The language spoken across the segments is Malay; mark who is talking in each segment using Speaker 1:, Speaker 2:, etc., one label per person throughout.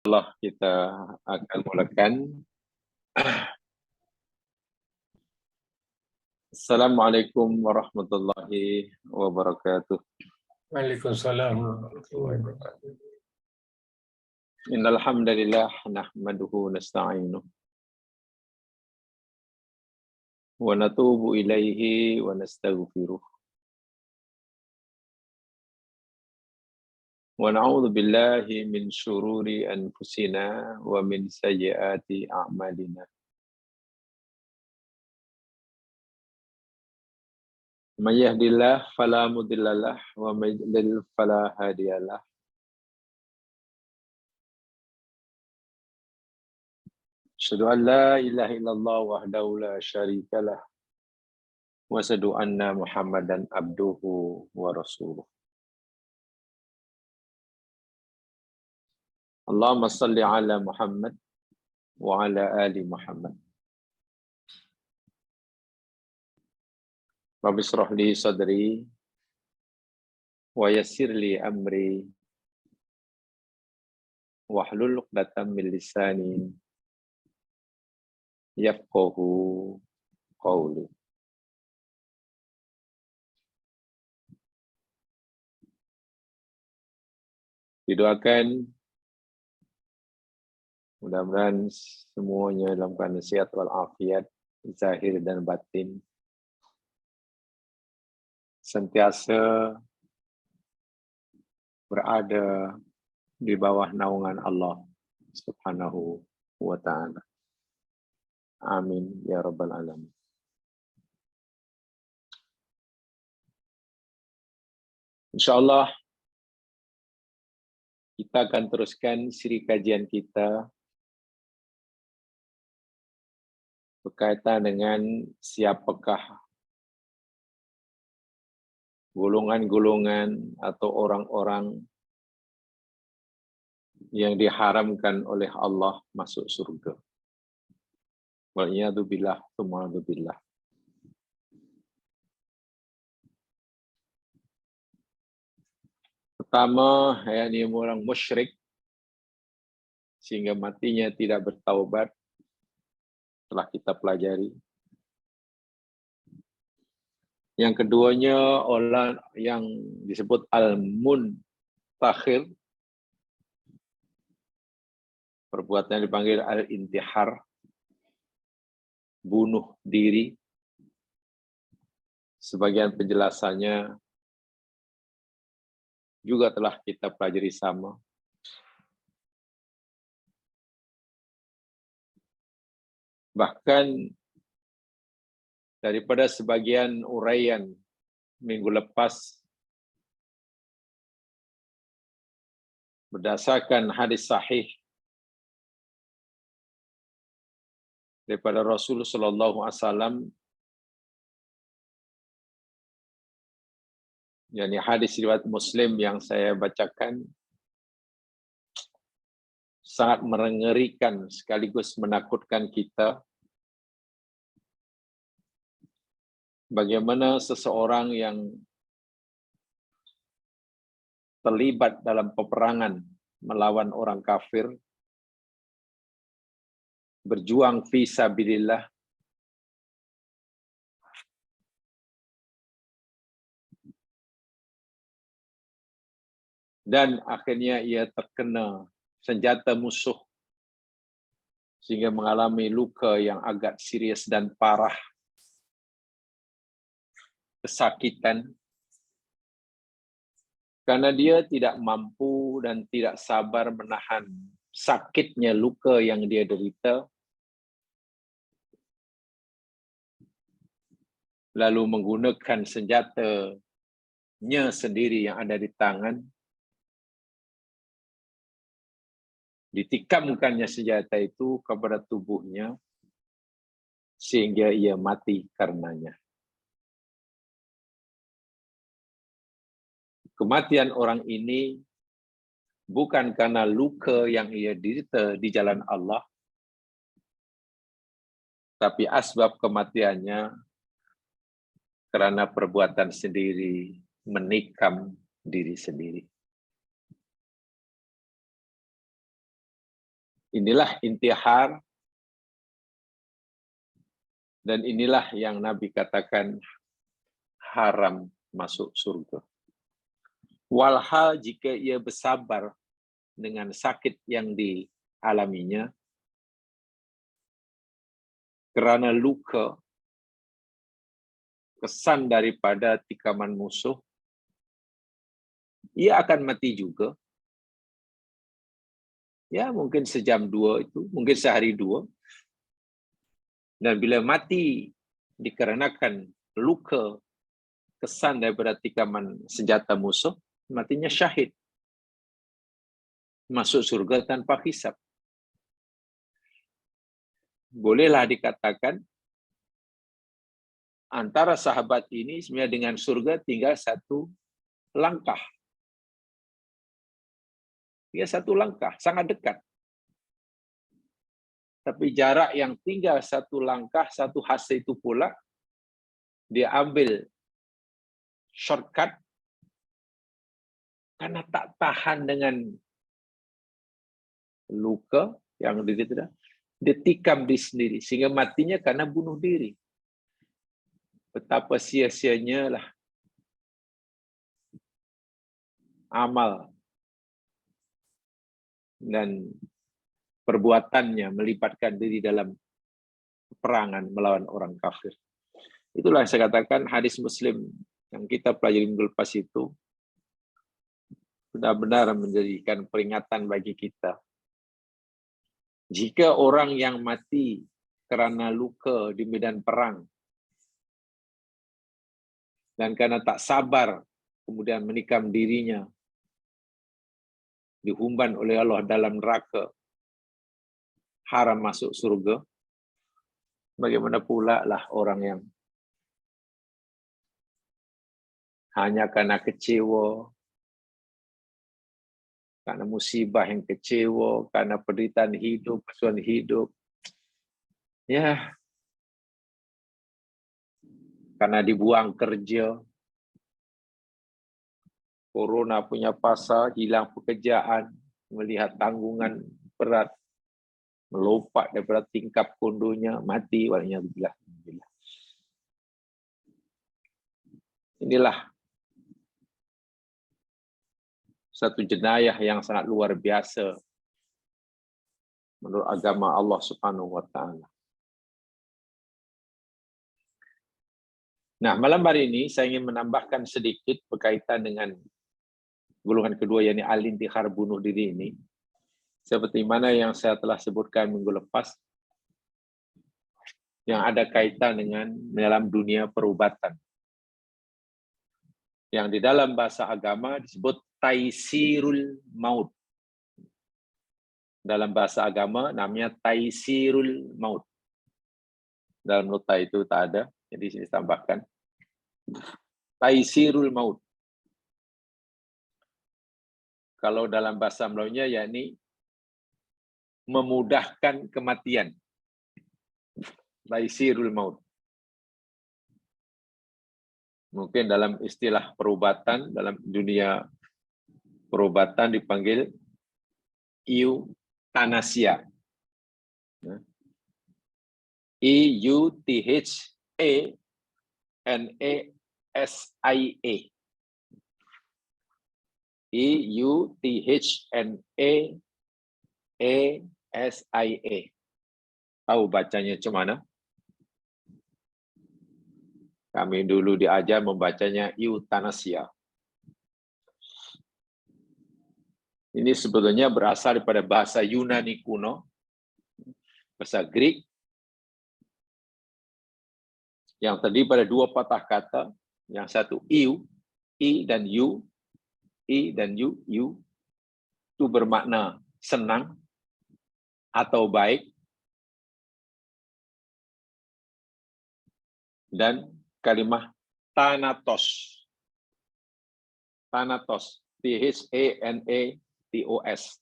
Speaker 1: Allah kita akan mulakan. Assalamualaikum warahmatullahi wabarakatuh.
Speaker 2: Waalaikumsalam warahmatullahi wabarakatuh.
Speaker 1: Innal hamdalillah nahmaduhu nasta'inuh wa natubu ilaihi wa nastaghfiruh wa na'udzu billahi min syururi anfusina wa min sayyiati a'malina. May yahdihillahu fala mudhillalah wa may yudlil fala hadiyalah. Asyhadu an la ilaha illallah wahdahu la syarikalah wa asyhadu anna Muhammadan abduhu wa rasuluh. Allahumma salli ala Muhammad wa ala ali Muhammad. Rabbi shrah li sadri wa yassir li amri wahlul 'uqdatam min lisani yafqahu qawli. Didoakan mudah-mudahan semuanya dalam keadaan sehat walafiat zahir dan batin, sentiasa berada di bawah naungan Allah Subhanahu wa ta'ala. Amin ya rabbal alamin. Insyaallah kita akan teruskan siri kajian kita berkaitan dengan siapakah golongan-golongan atau orang-orang yang diharamkan oleh Allah masuk surga. Wa'iyadu billah, tuma'adu billah. Pertama, yakni orang musyrik sehingga matinya tidak bertaubat, telah kita pelajari. Yang keduanya orang yang disebut al-muntakhir, perbuatan dipanggil al-intihar, bunuh diri. Sebagian penjelasannya juga telah kita pelajari sama. Bahkan daripada sebagian uraian minggu lepas, berdasarkan hadis sahih daripada Rasulullah SAW, yakni hadis riwayat Muslim yang saya bacakan, sangat mengerikan sekaligus menakutkan kita. Bagaimana seseorang yang terlibat dalam peperangan melawan orang kafir, berjuang fi sabilillah, dan akhirnya ia terkena senjata musuh sehingga mengalami luka yang agak serius dan parah, kesakitan, karena dia tidak mampu dan tidak sabar menahan sakitnya luka yang dia derita, lalu menggunakan senjatanya sendiri yang ada di tangan, ditikamkannya senjata itu kepada tubuhnya sehingga ia mati karenanya. Kematian orang ini bukan karena luka yang ia derita di jalan Allah, tapi asbab kematiannya karena perbuatan sendiri, menikam diri sendiri. Inilah intihar, dan inilah yang Nabi katakan haram masuk surga. Walhal jika ia bersabar dengan sakit yang dialaminya, kerana luka, kesan daripada tikaman musuh, ia akan mati juga. Ya, mungkin sejam dua itu, mungkin sehari dua. Dan bila mati dikarenakan luka, kesan daripada tikaman senjata musuh, matinya syahid. Masuk surga tanpa hisab. Bolehlah dikatakan, antara sahabat ini sebenarnya dengan surga tinggal satu langkah. Dia satu langkah, sangat dekat. Tapi jarak yang tinggal satu langkah, satu hasil itu pula, dia ambil shortcut karena tak tahan dengan luka yang dia tikam diri sendiri, sehingga matinya karena bunuh diri. Betapa sia-sianya lah amal dan perbuatannya melibatkan diri dalam peperangan melawan orang kafir. Itulah yang saya katakan hadis Muslim yang kita pelajari minggu lepas itu benar-benar menjadikan peringatan bagi kita. Jika orang yang mati kerana luka di medan perang dan karena tak sabar kemudian menikam dirinya, dihumban oleh Allah dalam neraka, haram masuk surga, bagaimana pula lah orang yang hanya karena kecewa, karena musibah yang kecewa, karena penderitaan hidup, persoalan hidup, ya, karena dibuang kerja, corona punya pasal, hilang pekerjaan, melihat tanggungan berat, melompat daripada tingkap kondonya, mati, waliyadzubillah. Inilah satu jenayah yang sangat luar biasa menurut agama Allah Subhanahu wa taala. Nah, malam hari ini saya ingin menambahkan sedikit berkaitan dengan golongan kedua, yakni al-intihar, bunuh diri ini. Seperti mana yang saya telah sebutkan minggu lepas, yang ada kaitan dengan dalam dunia perubatan. Yang di dalam bahasa agama disebut taisirul maut. Dalam bahasa agama namanya taisirul maut. Dalam nota itu tak ada, jadi sini tambahkan. Taisirul maut. Kalau dalam bahasa Melayunya yakni memudahkan kematian. Taisirul maut. Mungkin dalam istilah perubatan, dalam dunia perubatan dipanggil euthanasia. E-U-T-H-A-N-A-S-I-A. E-U-T-H-N-A-A-S-I-A. Tahu bacanya macam mana? Kami dulu diajar membacanya euthanasia. Ini sebetulnya berasal daripada bahasa Yunani kuno, bahasa Greek, yang terdiri pada dua patah kata, yang satu eu, i dan u, i dan u, itu bermakna senang atau baik, dan kalimah thanatos, thanatos, T-H-A-N-A-T-O-S,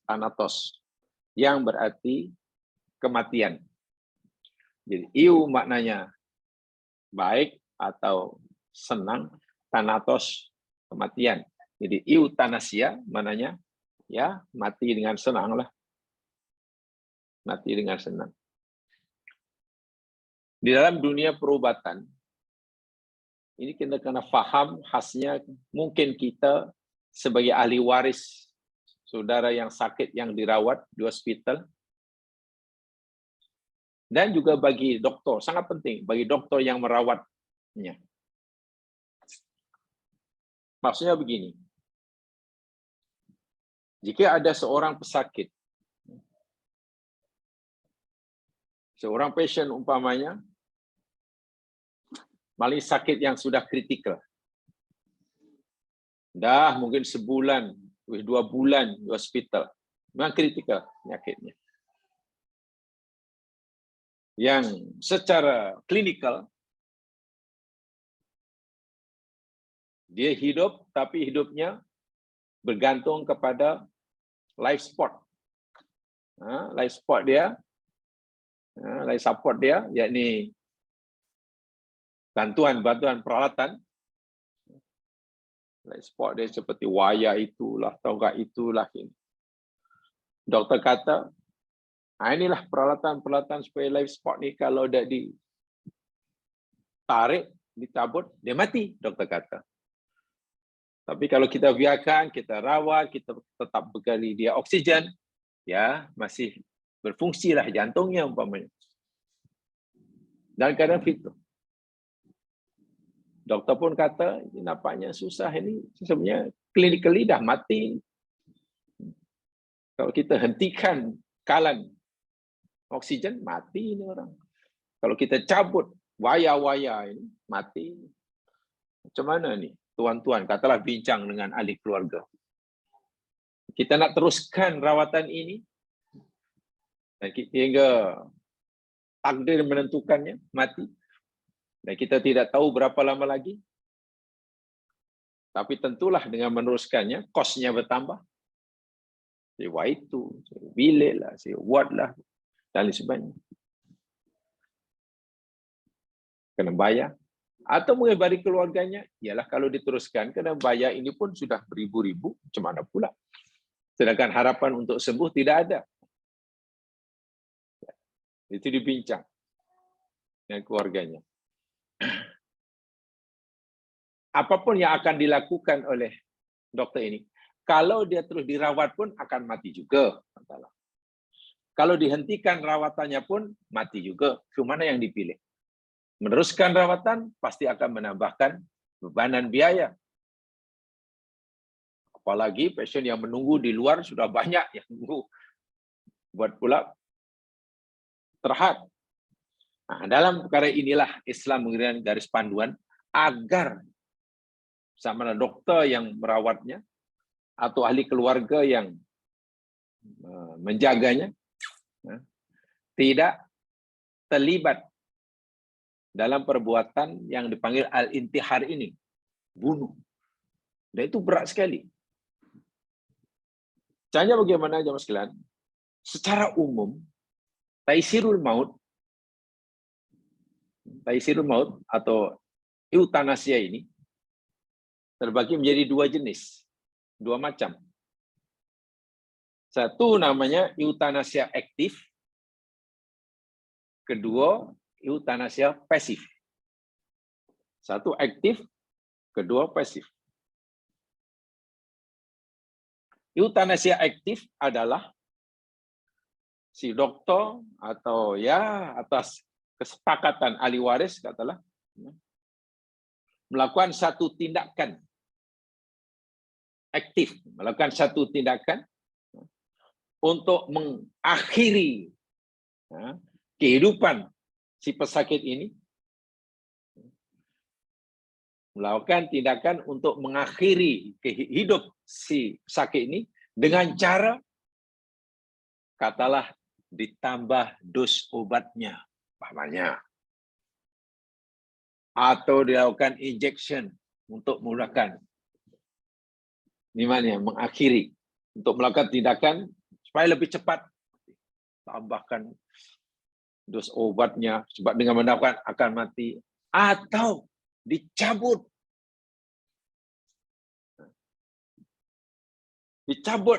Speaker 1: thanatos, yang berarti kematian. Jadi eu maknanya baik atau senang, thanatos kematian. Jadi euthanasia maknanya ya mati dengan senang lah. mati dengan senang. Di dalam dunia perubatan, ini kita kena faham khasnya, mungkin kita sebagai ahli waris saudara yang sakit yang dirawat di hospital, dan juga bagi dokter, sangat penting bagi dokter yang merawatnya. Maksudnya begini, jika ada seorang pesakit, seorang pasien umpamanya, paling sakit yang sudah kritikal, dah mungkin sebulan, 2 bulan di hospital, memang kritikal penyakitnya. Yang secara klinikal, dia hidup, tapi hidupnya bergantung kepada life support. Life support dia, life support dia, yakni bantuan peralatan. Life support dia seperti wayar itulah, tonggak itulah. Doktor kata, inilah peralatan supaya life support ni kalau dah ditarik, dicabut, dia mati, doktor kata. Tapi kalau kita biarkan, kita rawat, kita tetap beri dia oksigen, ya masih berfungsilah jantungnya umpamanya. Dan kadang itu. Doktor pun kata, ini nampaknya susah ini, sebenarnya klinikally dah mati. Kalau kita hentikan kalan oksigen, mati ini orang. Kalau kita cabut wayar-wayar ini, mati. Macam mana ni? Tuan-tuan, katalah bincang dengan ahli keluarga. Kita nak teruskan rawatan ini, dan hingga takdir menentukannya, mati. Dan kita tidak tahu berapa lama lagi. Tapi tentulah dengan meneruskannya, kosnya bertambah. Sewa itu, sewa bilik lah, sewa ward lah, dan lain sebagainya. Kena bayar. Atau mungkin bagi keluarganya, ialah kalau diteruskan, kena bayar ini pun sudah beribu-ribu, macam mana pula. Sedangkan harapan untuk sembuh tidak ada. Itu dibincang dengan keluarganya. Apapun yang akan dilakukan oleh dokter ini, kalau dia terus dirawat pun akan mati juga. Kalau dihentikan rawatannya pun mati juga. Kemana yang dipilih? Meneruskan rawatan pasti akan menambahkan bebanan biaya. Apalagi pasien yang menunggu di luar sudah banyak yang menunggu. Buat pula terhad. Nah, dalam perkara inilah Islam memberikan garis panduan agar sama ada dokter yang merawatnya atau ahli keluarga yang menjaganya tidak terlibat dalam perbuatan yang dipanggil al-intihar ini, bunuh. Dan itu berat sekali. Caranya bagaimana jemaah sekalian? Secara umum, taisirul maut atau eutanasia ini terbagi menjadi 2 jenis, 2 macam. Satu namanya eutanasia aktif, kedua eutanasia pasif. Satu aktif, kedua pasif. Eutanasia aktif adalah si dokter atau ya atas kesepakatan ahli waris katalah melakukan satu tindakan aktif, melakukan satu tindakan untuk mengakhiri kehidupan si pesakit ini, melakukan tindakan untuk mengakhiri hidup si pesakit ini dengan cara katalah ditambah dos obatnya, umpamanya, atau dilakukan injection untuk menggunakan mengakhiri, untuk melakukan tindakan supaya lebih cepat, tambahkan dos obatnya sebab dengan mendapatkan akan mati, atau dicabut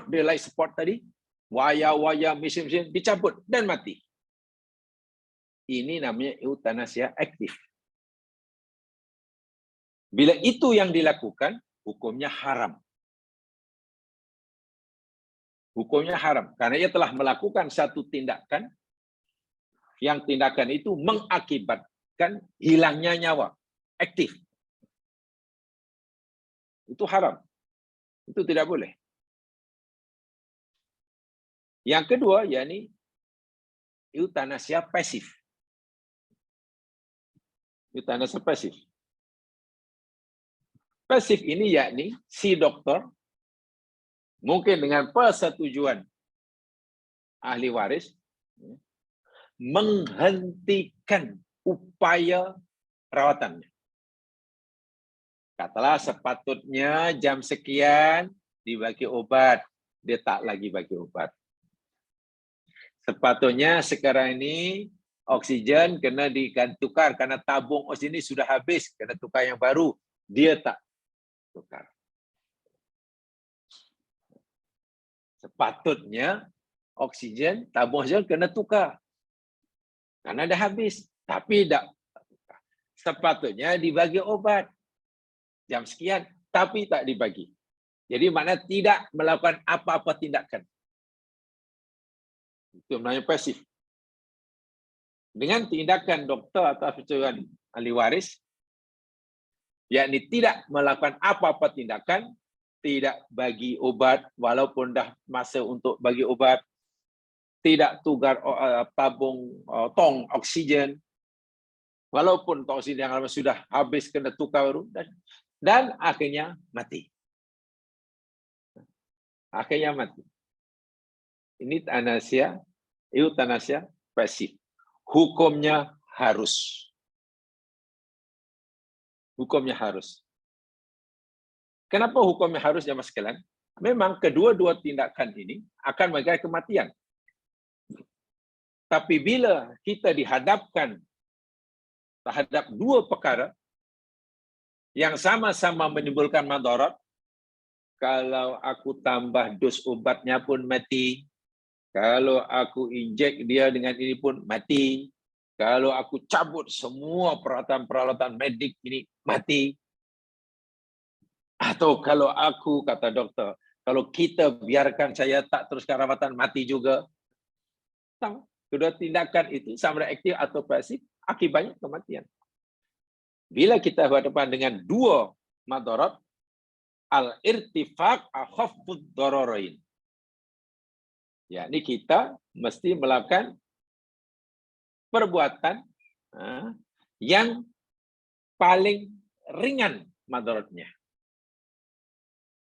Speaker 1: dia life support tadi, waya-waya, mesin-mesin dicabut dan mati. Ini namanya eutanasia aktif. Bila itu yang dilakukan, hukumnya haram. Hukumnya haram. Karena ia telah melakukan satu tindakan, yang tindakan itu mengakibatkan hilangnya nyawa. Aktif. Itu haram. Itu tidak boleh. Yang kedua, yakni eutanasia pasif. Eutanasia pasif. Pasif ini yakni si dokter mungkin dengan persetujuan ahli waris menghentikan upaya perawatannya. Katalah sepatutnya jam sekian dibagi obat, dia tak lagi bagi obat. Sepatutnya sekarang ini oksigen kena ditukar karena tabung oksigen ini sudah habis, kena tukar yang baru, dia tak tukar. Sepatutnya oksigen, tabung oksigen kena tukar karena dah habis, tapi tak tukar. Sepatutnya dibagi obat jam sekian, tapi tak dibagi. Jadi makna tidak melakukan apa-apa tindakan. Itu namanya pasif. Dengan tindakan dokter atau persetujuan ahli waris, yakni tidak melakukan apa-apa tindakan, tidak bagi obat walaupun dah masa untuk bagi obat, tidak tukar tabung tong oksigen, walaupun tong oksigen yang lama sudah habis kena tukar baru, dan akhirnya mati. Akhirnya mati. Ini eutanasia pasif. Hukumnya harus. Hukumnya harus. Kenapa hukumnya harus, jamaah sekalian? Memang kedua-dua tindakan ini akan mengakibatkan kematian. Tapi bila kita dihadapkan terhadap dua perkara yang sama-sama menimbulkan madarat, kalau aku tambah dos obatnya pun mati, kalau aku injek dia dengan ini pun mati, kalau aku cabut semua peralatan-peralatan medik ini mati, atau kalau aku, kata dokter, kalau kita biarkan saya tak teruskan rawatan, mati juga. Kedua tindakan itu sama ada aktif atau pasif, akibatnya kematian. Bila kita berhadapan dengan dua madarat, al-irtifaq akhafud dararain. Yakni kita mesti melakukan perbuatan yang paling ringan madaratnya.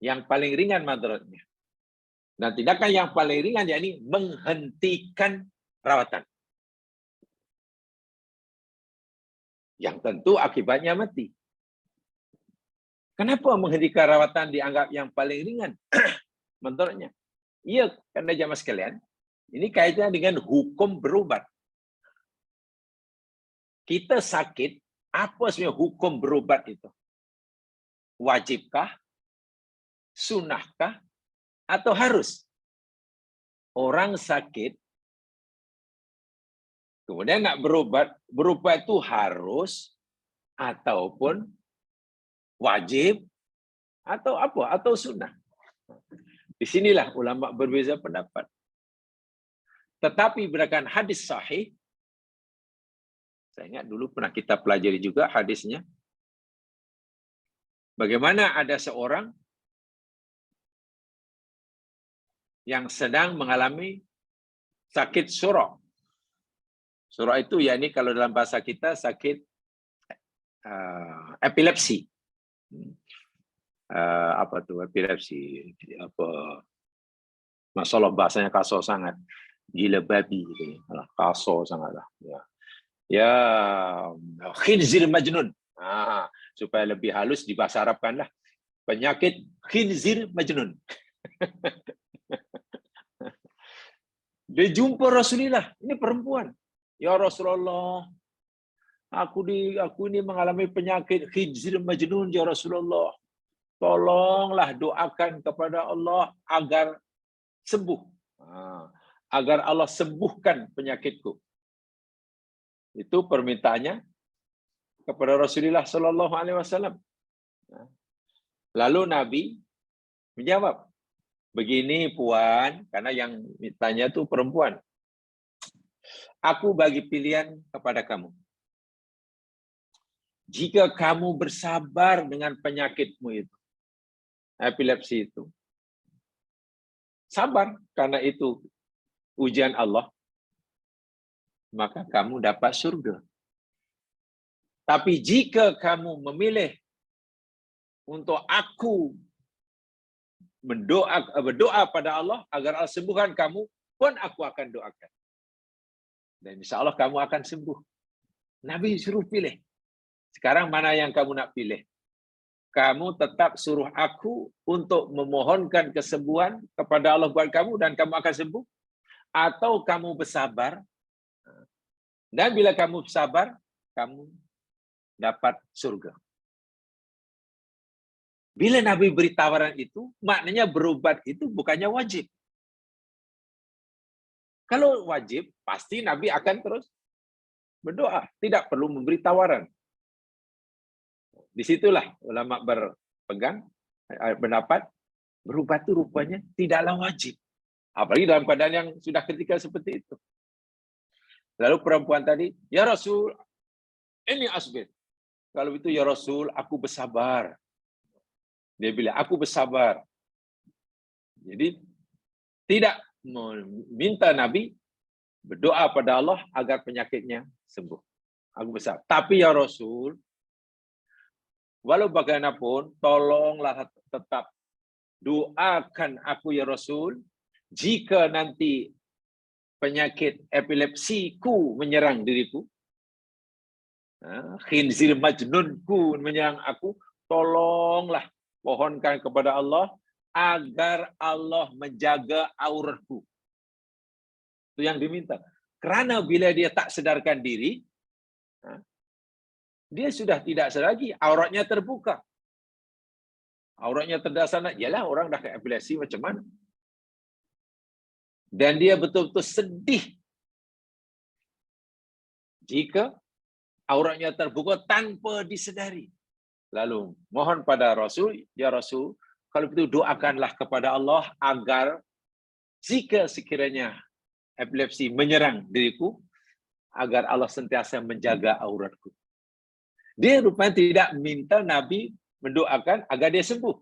Speaker 1: Yang paling ringan madaratnya. Dan tindakan yang paling ringan yakni menghentikan rawatan. Yang tentu akibatnya mati. Kenapa menghentikan rawatan dianggap yang paling ringan madaratnya? Iya, karena jamaah sekalian, ini kaitannya dengan hukum berobat. Kita sakit, apa sebenarnya hukum berobat itu? Wajibkah? Sunnahkah? Atau harus? Orang sakit, kemudian nak berobat itu harus, ataupun wajib, atau apa? Atau sunnah. Di sinilah ulama berbeza pendapat. Tetapi berdasarkan hadis sahih, saya ingat dulu pernah kita pelajari juga hadisnya, bagaimana ada seorang yang sedang mengalami sakit surah. Surah itu yakni kalau dalam bahasa kita sakit epilepsi. Apa tuh epilepsi? Apa? Masalah bahasanya kasar sangat. Gila babi gitu. Kasar sangatlah. Ya, khinzir majnun. Supaya lebih halus dibahasa Arabkanlah. Penyakit khinzir majnun. Dia jumpa Rasulullah, ini perempuan. Ya Rasulullah, aku ini mengalami penyakit khinzir majnun ya Rasulullah. Tolonglah doakan kepada Allah agar sembuh. Agar Allah sembuhkan penyakitku. Itu permintaannya kepada Rasulullah Sallallahu Alaihi Wasallam. Lalu Nabi menjawab, begini Puan, karena yang mintanya itu perempuan. Aku bagi pilihan kepada kamu. Jika kamu bersabar dengan penyakitmu itu, epilepsi itu, sabar karena itu ujian Allah, maka kamu dapat surga. Tapi jika kamu memilih untuk aku berdoa pada Allah agar Allah sembuhkan kamu, pun aku akan doakan. Dan insya Allah kamu akan sembuh. Nabi suruh pilih. Sekarang mana yang kamu nak pilih? Kamu tetap suruh aku untuk memohonkan kesembuhan kepada Allah buat kamu dan kamu akan sembuh? Atau kamu bersabar? Dan bila kamu bersabar, kamu dapat surga. Bila Nabi beri tawaran itu, maknanya berobat itu bukannya wajib. Kalau wajib, pasti Nabi akan terus berdoa. Tidak perlu memberi tawaran. Disitulah ulama berpegang, pendapat, berobat itu rupanya tidaklah wajib. Apalagi dalam keadaan yang sudah kritikal seperti itu. Lalu perempuan tadi, ya Rasul, ini asbir. Kalau itu ya Rasul, aku bersabar. Dia bilang, aku bersabar. Jadi, tidak meminta Nabi berdoa pada Allah agar penyakitnya sembuh. Aku bersabar. Tapi ya Rasul, walau bagaimanapun, tolonglah tetap doakan aku ya Rasul, jika nanti penyakit epilepsiku menyerang diriku, khinzir majnunku menyerang aku, tolonglah mohonkan kepada Allah agar Allah menjaga auratku. Itu yang diminta. Karena bila dia tak sedarkan diri, dia sudah tidak sadar lagi, auratnya terbuka. Auratnya terdasan, yalah orang dah ke epilepsi macam mana? Dan dia betul-betul sedih jika auratnya terbuka tanpa disedari. Lalu mohon pada Rasul, ya Rasul, kalau begitu doakanlah kepada Allah agar jika sekiranya epilepsi menyerang diriku, agar Allah sentiasa menjaga auratku. Dia rupanya tidak minta Nabi mendoakan agar dia sembuh.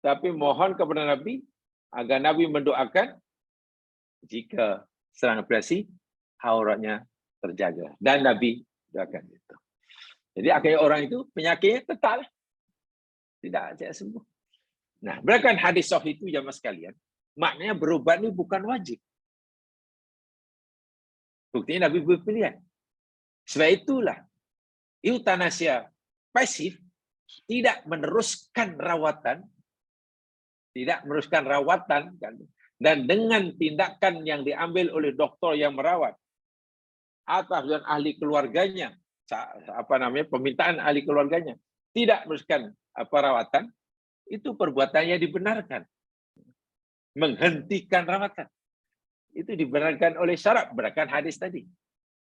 Speaker 1: Tapi mohon kepada Nabi agar Nabi mendoakan jika serang epilepsi, auratnya terjaga. Dan Nabi doakan itu. Jadi akhirnya orang itu penyakitnya tetap tidak sembuh. Nah, berdasarkan hadis sahih itu jamaah sekalian, maknanya berobat ini bukan wajib. Buktinya Nabi berpilihan. Sebab itulah eutanasia pasif tidak meneruskan rawatan, dan dengan tindakan yang diambil oleh dokter yang merawat atas dan ahli keluarganya, permintaan ahli keluarganya, tidak meneruskan perawatan, itu perbuatannya dibenarkan. Menghentikan rawatan itu dibenarkan oleh syarat berdasarkan hadis tadi.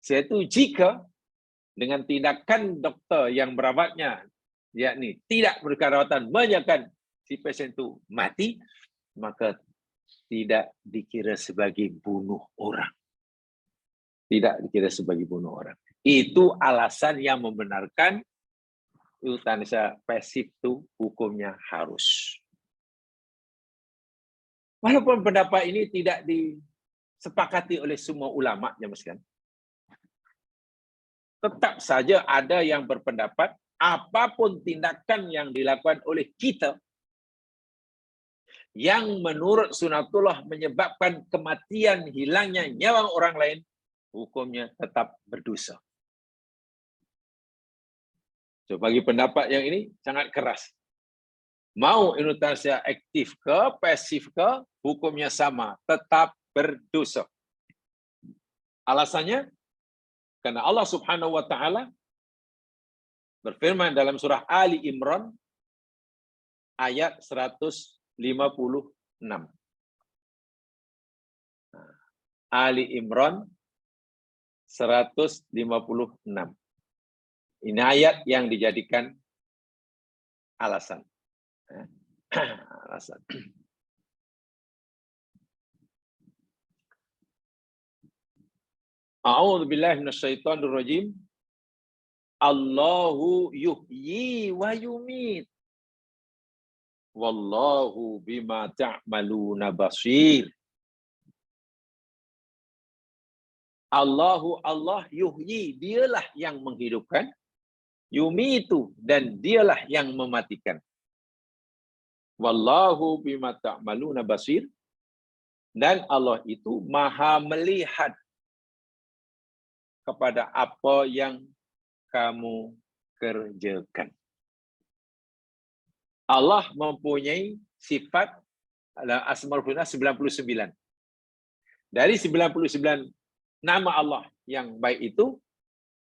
Speaker 1: Yaitu jika dengan tindakan dokter yang merawatnya, yakni tidak memberikan rawatan, menyebabkan si pasien itu mati, maka tidak dikira sebagai bunuh orang. Tidak dikira sebagai bunuh orang. Itu alasan yang membenarkan eutanasia pasif itu hukumnya harus. Walaupun pendapat ini tidak disepakati oleh semua ulama, tetap saja ada yang berpendapat apapun tindakan yang dilakukan oleh kita yang menurut sunatullah menyebabkan kematian, hilangnya nyawa orang lain, hukumnya tetap berdosa. So, bagi pendapat yang ini sangat keras. Mau eutanasia aktif ke, pasif ke, hukumnya sama, tetap berdosa. Alasannya, karena Allah Subhanahu wa Ta'ala berfirman dalam surah Ali Imran ayat 156. Ali Imran 156. Ini ayat yang dijadikan alasan. Alasan. A'udzu billahi minasyaitonir rajim. Allahu yuhyi wa yumit. Wallahu bima ta'maluna basir. Allah yuhyi, dialah yang menghidupkan, yumitu, dan dialah yang mematikan. Wallahu bima ta'maluna basir, dan Allah itu maha melihat kepada apa yang kamu kerjakan. Allah mempunyai sifat Asmaul Husna 99. Dari 99 nama Allah yang baik itu,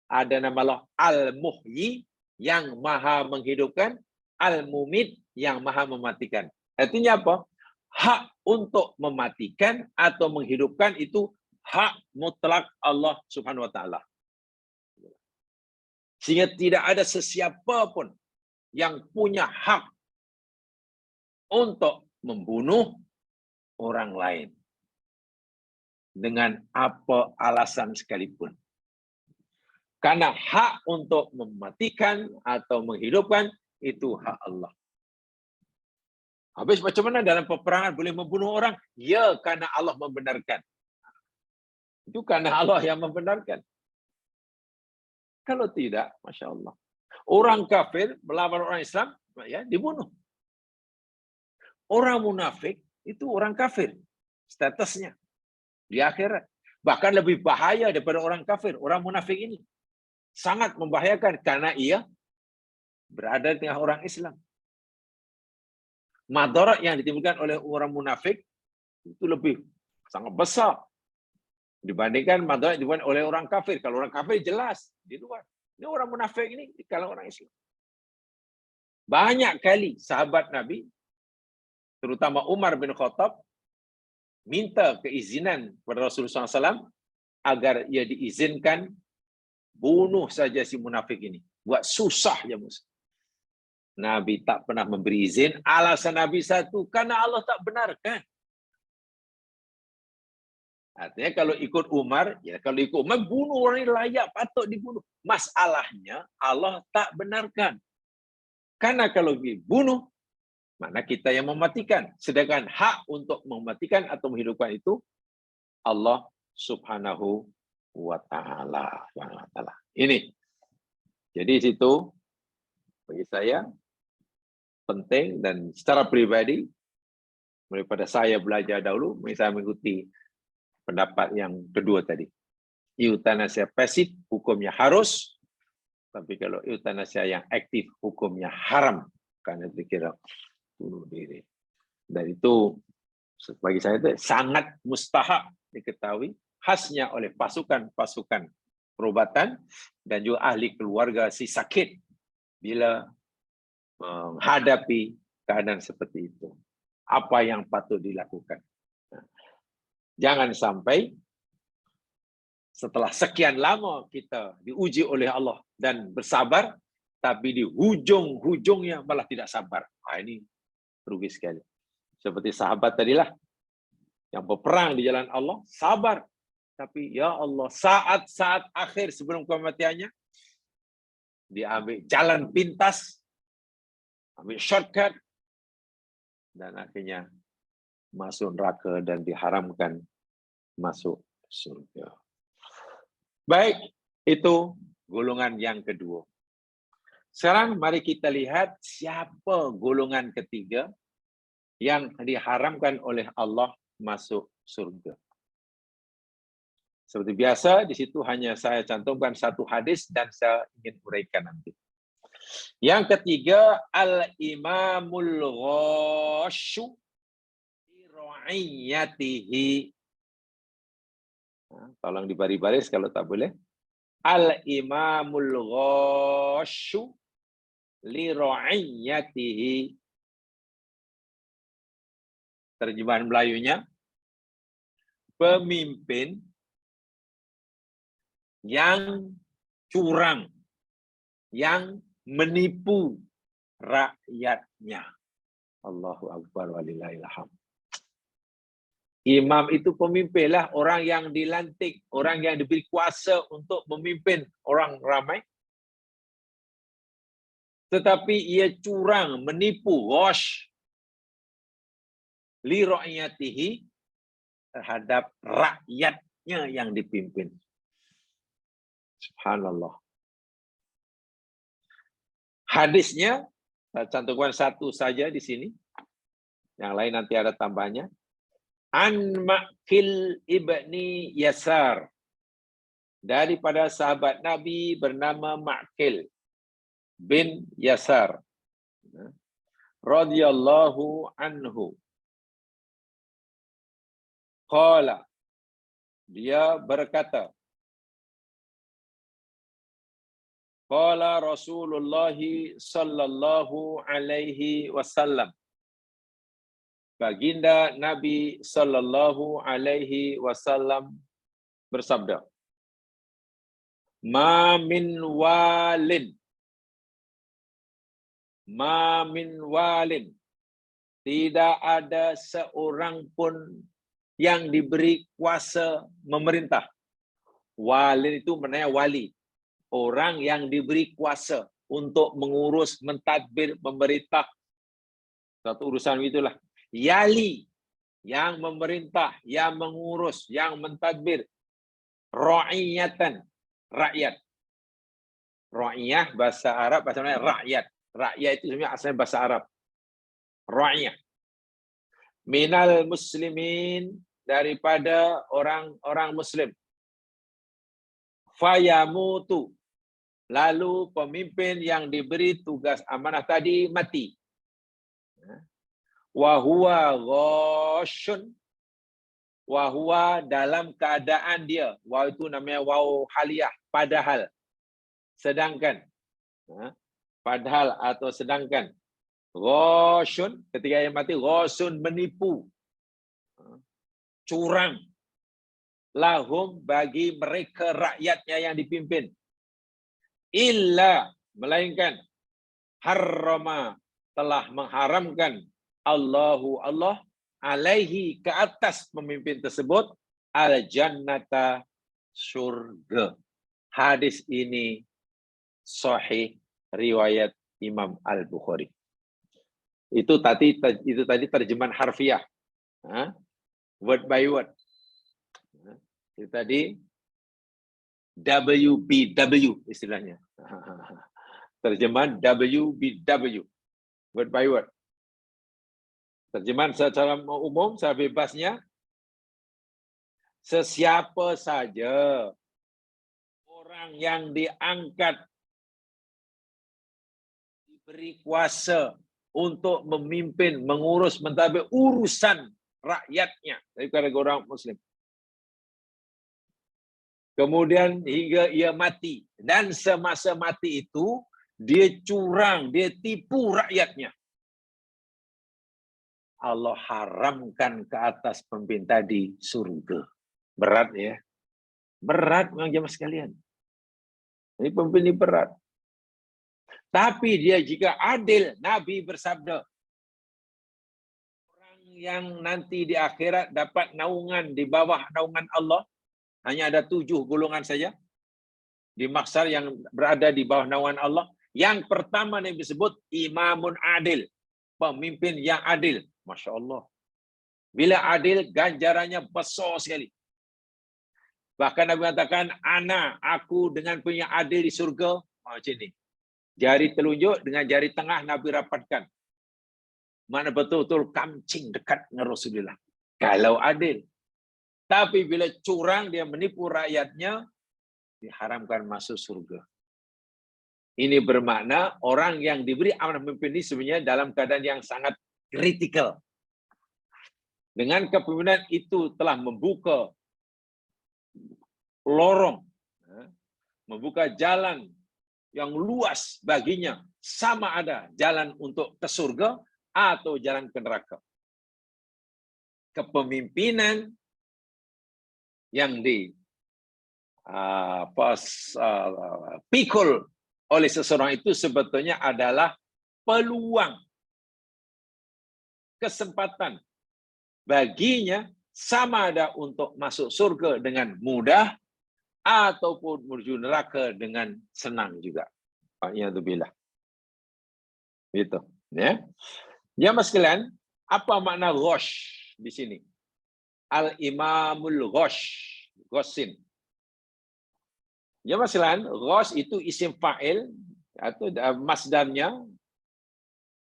Speaker 1: ada nama Allah Al-Muhyi, yang maha menghidupkan, Al-Mumit, yang maha mematikan. Artinya apa? Hak untuk mematikan atau menghidupkan itu hak mutlak Allah Subhanahu wa taala. Sehingga tidak ada sesiapa pun yang punya hak untuk membunuh orang lain dengan apa alasan sekalipun. Karena hak untuk mematikan atau menghidupkan itu hak Allah. Habis macam mana dalam peperangan boleh membunuh orang? Ya, karena Allah membenarkan. Itu karena Allah yang membenarkan. Kalau tidak, Masya Allah. Orang kafir melawan orang Islam, ya dibunuh. Orang munafik itu orang kafir. Statusnya di akhirat. Bahkan lebih bahaya daripada orang kafir. Orang munafik ini sangat membahayakan karena ia berada di tengah orang Islam. Madarat yang ditimbulkan oleh orang munafik itu lebih sangat besar dibandingkan madarat yang ditimbulkan oleh orang kafir. Kalau orang kafir jelas di luar. Ini orang munafik ini di kalangan orang Islam. Banyak kali sahabat Nabi, terutama Umar bin Khattab, minta keizinan kepada Rasulullah SAW agar ia diizinkan bunuh saja si munafik ini. Buat susah je musuh. Nabi tak pernah memberi izin. Alasan Nabi satu, karena Allah tak benarkan. Artinya kalau ikut Umar, ya kalau ikut Umar, bunuh orang ini layak, patut dibunuh. Masalahnya Allah tak benarkan. Karena kalau dibunuh, mana kita yang mematikan. Sedangkan hak untuk mematikan atau menghidupkan itu Allah Subhanahu wa ta'ala. Ini. Jadi situ bagi saya penting, dan secara pribadi daripada saya belajar dahulu, saya mengikuti pendapat yang kedua tadi. Eutanasia pasif hukumnya harus, tapi kalau eutanasia yang aktif hukumnya haram, karena dikira bunuh diri. Dan itu bagi saya itu sangat mustahab diketahui, khasnya oleh pasukan-pasukan perubatan dan juga ahli keluarga si sakit bila menghadapi keadaan seperti itu. Apa yang patut dilakukan? Jangan sampai setelah sekian lama kita diuji oleh Allah dan bersabar, tapi di hujung-hujungnya malah tidak sabar. Ini rugi sekali. Seperti sahabat tadilah, yang berperang di jalan Allah, sabar. Tapi ya Allah, saat-saat akhir sebelum kematiannya, diambil jalan pintas, ambil shortcut, dan akhirnya masuk neraka dan diharamkan masuk surga. Baik, itu golongan yang kedua. Sekarang mari kita lihat siapa golongan ketiga yang diharamkan oleh Allah masuk surga. Seperti biasa, di situ hanya saya cantumkan satu hadis dan saya ingin uraikan nanti. Yang ketiga, al-imamul ghasyu li ra'iyatihi. Tolong di baris-baris kalau tak boleh. Al-imamul ghasyu li ra'iyatihi. Terjemahan Melayunya, pemimpin yang curang, yang menipu rakyatnya. Allahu Akbar walillahil hamd. Imam itu pemimpinlah, orang yang dilantik, orang yang diberi kuasa untuk memimpin orang ramai. Tetapi ia curang, menipu, ghash li ra'iyatihi, terhadap rakyatnya yang dipimpin. Subhanallah. Hadisnya, saya cantumkan satu saja di sini. Yang lain nanti ada tambahnya. An Ma'qil ibni Yasar. Daripada sahabat Nabi bernama Ma'qil bin Yasar. Radhiyallahu anhu. Qala. Dia berkata. Qala Rasulullah sallallahu alaihi wasallam. Baginda Nabi sallallahu alaihi wasallam bersabda. Ma min walin. Ma min walin. Tidak ada seorang pun yang diberi kuasa memerintah. Walin itu maknanya wali. Orang yang diberi kuasa untuk mengurus, mentadbir, memerintah. Satu urusan itulah. Yali, yang memerintah, yang mengurus, yang mentadbir. Ra'iyatan, rakyat. Ra'iyah, bahasa Arab, bahasa Arab, rakyat. Rakyat itu sebenarnya asalnya bahasa Arab. Ra'iyah. Minal muslimin, daripada orang-orang muslim. Fayamutu. Lalu pemimpin yang diberi tugas amanah tadi mati. Wahuwa ghasyun. Wahuwa dalam keadaan dia. Waw itu namanya waw haliyah. Padahal. Sedangkan. Padahal atau sedangkan. Ghasyun. Ketika yang mati. Ghasyun menipu. Curang. Lahum bagi mereka rakyatnya yang dipimpin. Illa, melainkan harrama, telah mengharamkan Allahu Allah alaihi, ke atas pemimpin tersebut, al jannata, surga. Hadis ini sahih riwayat Imam Al-Bukhari. Itu tadi terjemahan harfiah. Word by word. Itu tadi WBW istilahnya. Terjemahan WBW. Word by word. Terjemahan secara umum, secara bebasnya, sesiapa saja orang yang diangkat, diberi kuasa untuk memimpin, mengurus, mentadbir urusan rakyatnya daripada orang Muslim. Kemudian hingga ia mati. Dan semasa mati itu, dia curang, dia tipu rakyatnya. Allah haramkan ke atas pemimpin tadi surga. Berat ya. Berat memang jemaah sekalian. Ini pemimpin ini berat. Tapi dia jika adil, Nabi bersabda, orang yang nanti di akhirat dapat naungan di bawah naungan Allah, hanya ada 7 golongan saja di mahsyar yang berada di bawah naungan Allah. Yang pertama yang disebut imamun adil, pemimpin yang adil. Masya Allah. Bila adil, ganjarannya besar sekali. Bahkan Nabi mengatakan, aku dengan punya adil di surga. Macam ini. Jari telunjuk dengan jari tengah Nabi rapatkan. Mana betul-betul kamcing dekat dengan Rasulullah. Kalau adil. Tapi bila curang, dia menipu rakyatnya, diharamkan masuk surga. Ini bermakna orang yang diberi amanah memimpin ini sebenarnya dalam keadaan yang sangat kritikal. Dengan kepemimpinan itu telah membuka lorong, membuka jalan yang luas baginya, sama ada jalan untuk ke surga atau jalan ke neraka. Kepemimpinan yang pikul oleh seseorang itu sebetulnya adalah peluang, kesempatan baginya sama ada untuk masuk surga dengan mudah ataupun menuju neraka dengan senang juga. Alhamdulillah. Gitu, ya. Jamaah sekalian, apa makna ghosh di sini? Al-Imamul Ghossin. Jamaah sekalian, ghosh itu isim fa'il atau masdarnya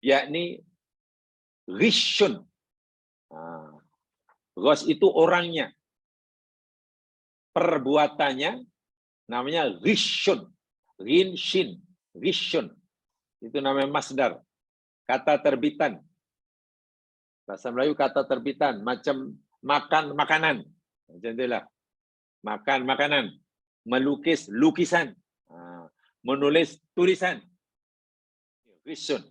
Speaker 1: yakni ghishun. Ghosh itu orangnya. Perbuatannya namanya ghishun. Ghinshin, ghishun. Itu namanya masdar. Kata terbitan. Bahasa Melayu kata terbitan. Macam makan makanan. Macam itulah. Makan makanan. Melukis lukisan. Menulis tulisan. Ghishun.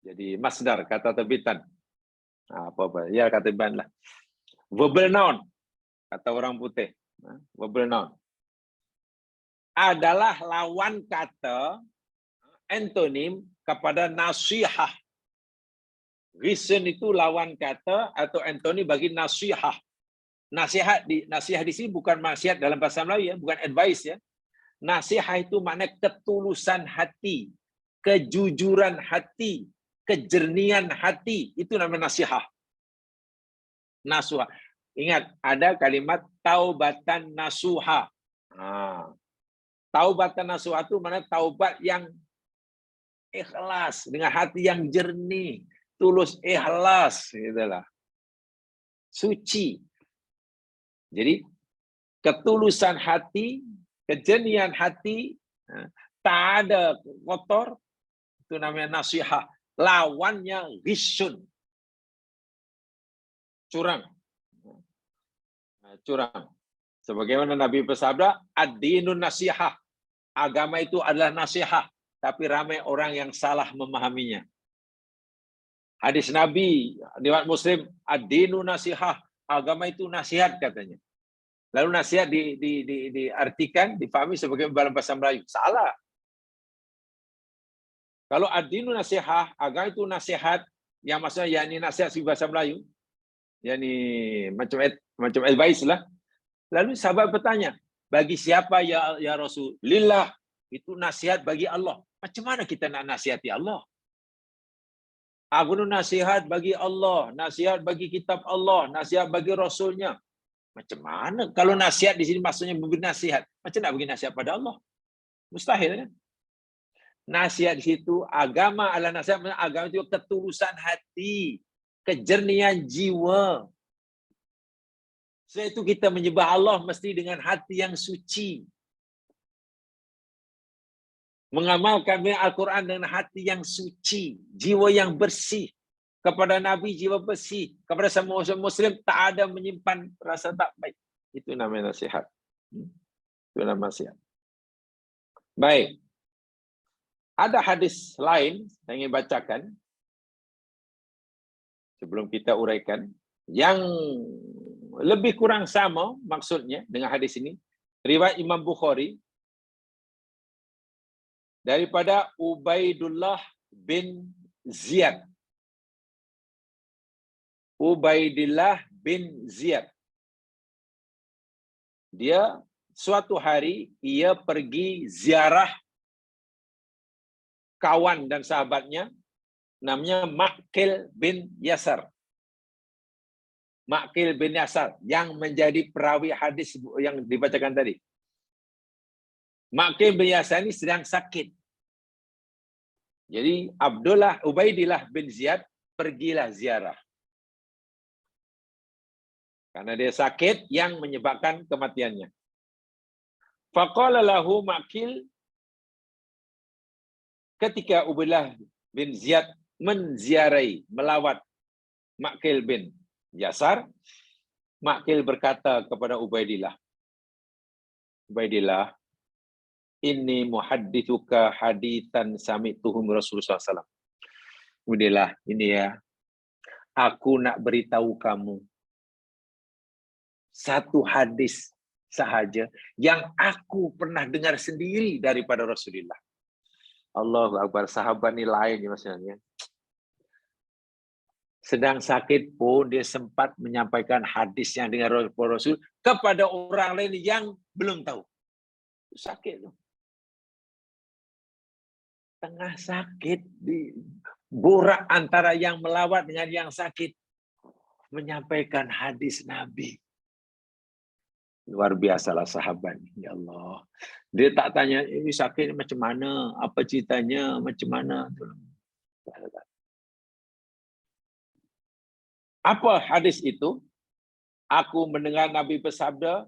Speaker 1: Jadi masdar, kata terbitan. Apa-apa. Ya, kata terbitan lah. Verbal noun. Kata orang putih. Verbal noun. Adalah lawan kata antonim kepada nasihah. Ghishun itu lawan kata atau antonim bagi nasihah. Nasihat di sini bukan nasihat dalam bahasa Melayu ya, bukan advice ya. Nasihat itu makna ketulusan hati, kejujuran hati, kejernihan hati, itu namanya nasihat. Nasuha. Ingat, ada kalimat taubatan nasuha. Taubatan nasuha itu mana taubat yang ikhlas, dengan hati yang jernih, tulus ikhlas, gitulah. Suci. Jadi ketulusan hati, kejernihan hati, tak ada kotor, itu namanya nasihat. Lawannya ghishun. Curang. Curang. Sebagaimana Nabi bersabda, ad-dinun nasihah. Agama itu adalah nasihat, tapi ramai orang yang salah memahaminya. Hadis Nabi, riwayat Muslim, ad-dinun nasihah. Agama itu nasihat katanya. Lalu nasihat diartikan, difahami sebagai dalam bahasa Melayu. Salah. Kalau ad-dinun nasihah, agama itu nasihat, yang maksudnya yakni nasihat di bahasa Melayu, yakni macam advice lah. Lalu sahabat bertanya, bagi siapa ya Rasul? Lillah, itu nasihat bagi Allah. Macam mana kita nak nasihati Allah? Aku nasihat bagi Allah, nasihat bagi kitab Allah, nasihat bagi Rasulnya. Macam mana? Kalau nasihat di sini maksudnya memberi nasihat, macam nak bagi nasihat pada Allah? Mustahil kan? Nasihat di situ, agama adalah nasihat, agama itu ketulusan hati, kejernihan jiwa. Sebab itu kita menyembah Allah mesti dengan hati yang suci. Mengamalkan Al-Quran dengan hati yang suci, jiwa yang bersih. Kepada Nabi jiwa bersih, kepada semua Muslim tak ada menyimpan rasa tak baik. Itu namanya nasihat. Itu namanya nasihat. Baik. Ada hadis lain yang ingin bacakan sebelum kita uraikan yang lebih kurang sama maksudnya dengan hadis ini. Riwayat Imam Bukhari daripada Ubaidullah bin Ziyad. Ubaidillah bin Ziyad. Dia suatu hari ia pergi ziarah kawan dan sahabatnya namanya Maqil bin Yasar. Maqil bin Yasar yang menjadi perawi hadis yang dibacakan tadi. Maqil bin Yasar ini sedang sakit. Jadi Ubaidillah bin Ziyad pergilah ziarah. Karena dia sakit yang menyebabkan kematiannya. Faqala lahu Maqil, ketika Ubaidillah bin Ziyad menziarahi, melawat Maqil bin Yasar, Maqil berkata kepada Ubaidillah, Ubaidillah, inni muhaddithuka hadithan sami'tuhum Rasulullah SAW. Ubaidillah, ini ya, aku nak beritahu kamu Satu hadis sahaja yang aku pernah dengar sendiri daripada Rasulullah. Allahu Akbar, sahabat ni lain ya maksudnya. Sedang sakit pun dia sempat menyampaikan hadis yang dengan Rasul kepada orang lain yang belum tahu. Sakit tu. Tengah sakit, di borak antara yang melawat dengan yang sakit, menyampaikan hadis Nabi. Luar biasalah sahabat. Ya Allah. Dia tak tanya, ini sakit macam mana, apa ceritanya, macam mana. Apa hadis itu? Aku mendengar Nabi bersabda,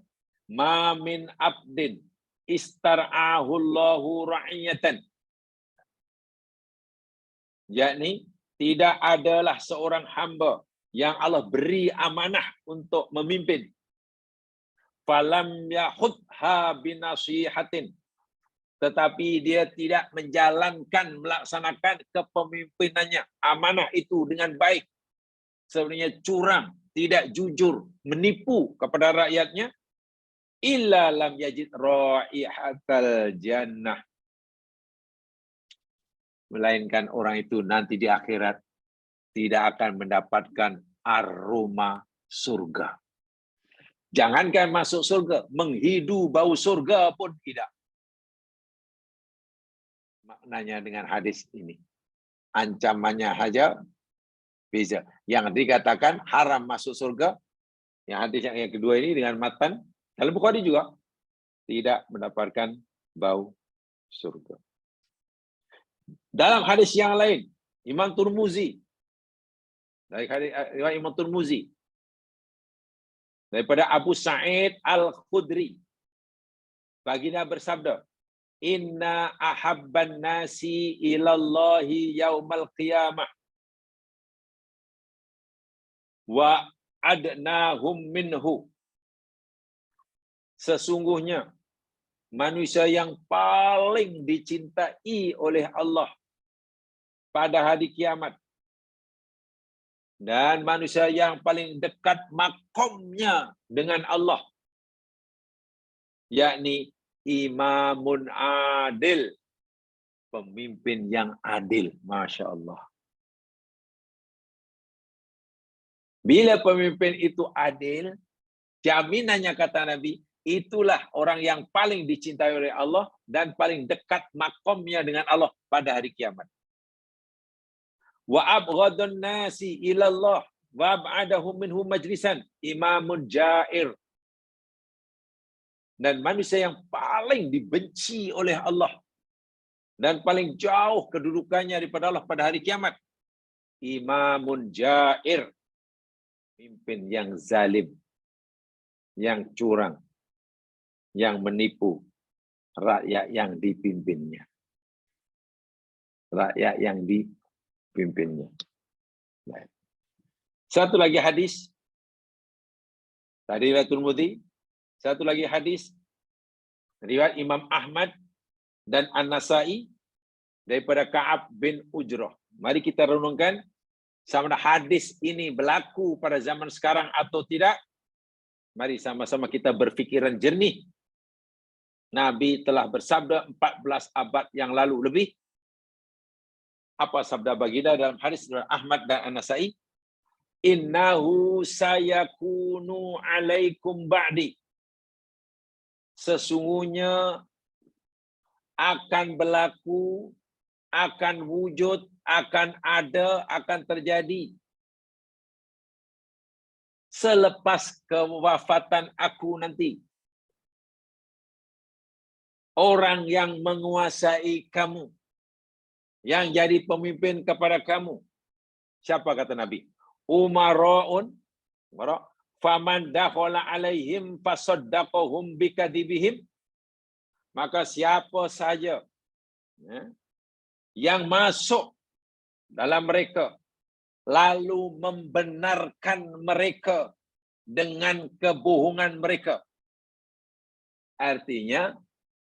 Speaker 1: "Ma min abdin istar'ahullahu ra'iyatan." Yakni, tidak adalah seorang hamba yang Allah beri amanah untuk memimpin. Falam yahudha binasihatin. Tetapi dia tidak menjalankan, melaksanakan kepemimpinannya, amanah itu dengan baik. Sebenarnya curang, tidak jujur, menipu kepada rakyatnya. Illa lam yajid raihatal jannah. Melainkan orang itu nanti di akhirat tidak akan mendapatkan aroma surga. Jangankan masuk surga, menghidu bau surga pun tidak. Maknanya dengan hadis ini. Ancamannya saja beza. Yang dikatakan haram masuk surga, yang hadis yang kedua ini dengan matan, dalam Bukhari juga, tidak mendapatkan bau surga. Dalam hadis yang lain, Imam Tirmizi, dari hadis Imam Tirmizi, daripada Abu Sa'id Al-Khudri, baginda bersabda, "Inna ahabban nasi ilallahi yaumal qiyamah wa adnahum minhu." Sesungguhnya manusia yang paling dicintai oleh Allah pada hari kiamat dan manusia yang paling dekat makomnya dengan Allah, yakni imamun adil, pemimpin yang adil. Masya Allah. Bila pemimpin itu adil, jaminannya kata Nabi, itulah orang yang paling dicintai oleh Allah dan paling dekat makomnya dengan Allah pada hari kiamat. Wa abghadun nasi ilallah wa ab'adahum minhu majlisan imamun ja'ir. Dan manusia yang paling dibenci oleh Allah dan paling jauh kedudukannya daripada Allah pada hari kiamat, imamun ja'ir, pimpin yang zalim, yang curang, yang menipu rakyat yang dipimpinnya. Rakyat yang dipimpinnya. Satu lagi hadis. Tadi riwayat Tirmidzi. Satu lagi hadis. Riwayat Imam Ahmad dan An-Nasai daripada Ka'ab bin Ujrah. Mari kita renungkan sama ada hadis ini berlaku pada zaman sekarang atau tidak. Mari sama-sama kita berfikiran jernih. Nabi telah bersabda 14 abad yang lalu lebih. Apa sabda baginda dalam hadis Ahmad dan An-Nasai? Innahu sayakunu alaikum ba'di. Sesungguhnya akan berlaku, akan wujud, akan ada, akan terjadi selepas kewafatan aku nanti. Orang yang menguasai kamu, yang jadi pemimpin kepada kamu. Siapa kata Nabi? Umara'un, faman dakhala alaihim fasaddaqahum bikadibihim. Maka siapa saja yang masuk dalam mereka lalu membenarkan mereka dengan kebohongan mereka. Artinya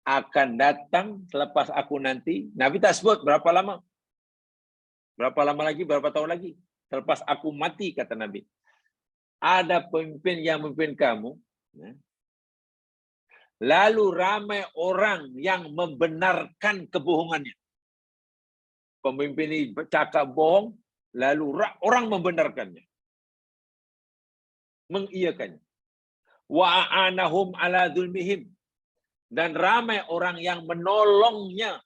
Speaker 1: akan datang selepas aku nanti. Nabi tak sebut berapa lama. Berapa lama lagi, berapa tahun lagi. Selepas aku mati, kata Nabi. ada pemimpin yang memimpin kamu, lalu ramai orang yang membenarkan kebohongannya. Pemimpin ini bercakap bohong, lalu orang membenarkannya, mengiyakannya. Wa a'anahum ala dzulmihim, dan ramai orang yang menolongnya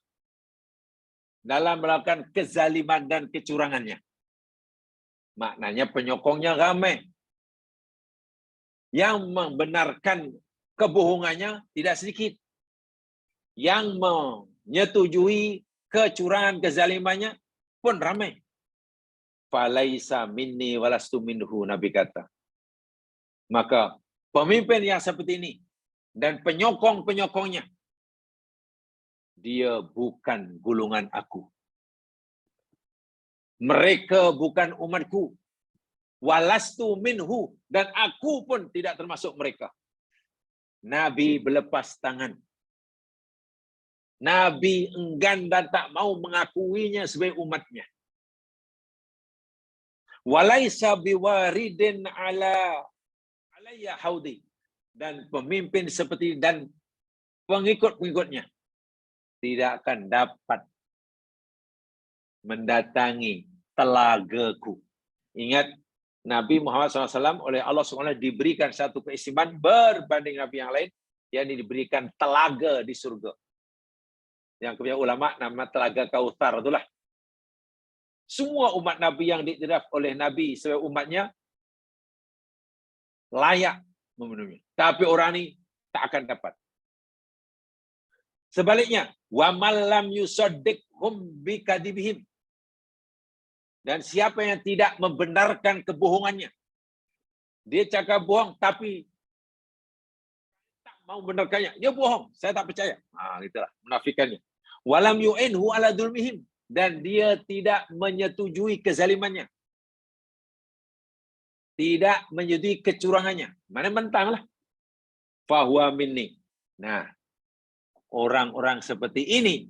Speaker 1: dalam melakukan kezaliman dan kecurangannya. Maknanya penyokongnya ramai. Yang membenarkan kebohongannya tidak sedikit. Yang menyetujui kecurangan kezalimannya pun ramai. Falaisa minni walastu minhu, Nabi kata. Maka pemimpin yang seperti ini dan penyokong-penyokongnya, dia bukan golongan aku. Mereka bukan umatku. Walastu minhu, dan aku pun tidak termasuk mereka. Nabi berlepas tangan. Nabi enggan dan tak mau mengakuinya sebagai umatnya. Walaisa biwaridin alayya haudi, dan pemimpin seperti dan pengikut-pengikutnya tidak akan dapat mendatangi telagaku. Ingat, Nabi Muhammad SAW oleh Allah SWT diberikan satu keistimewaan berbanding Nabi yang lain, yakni diberikan telaga di surga. Yang kemudian ulama nama telaga Kautsar itulah. Semua umat Nabi yang diiktiraf oleh Nabi sebagai umatnya layak memenuhinya. Tapi orang ini tak akan dapat. Sebaliknya, wa mallam yusaddiqhum bikadzibihim, dan siapa yang tidak membenarkan kebohongannya, dia cakap bohong tapi tak mau benarkannya, dia bohong, saya tak percaya. Itulah menafikannya. Walam yu'inhu ala dzulmihim, dan dia tidak menyetujui kezalimannya, tidak menyetujui kecurangannya. Mana mentanglah. Fahuwa minni. Nah, orang-orang seperti ini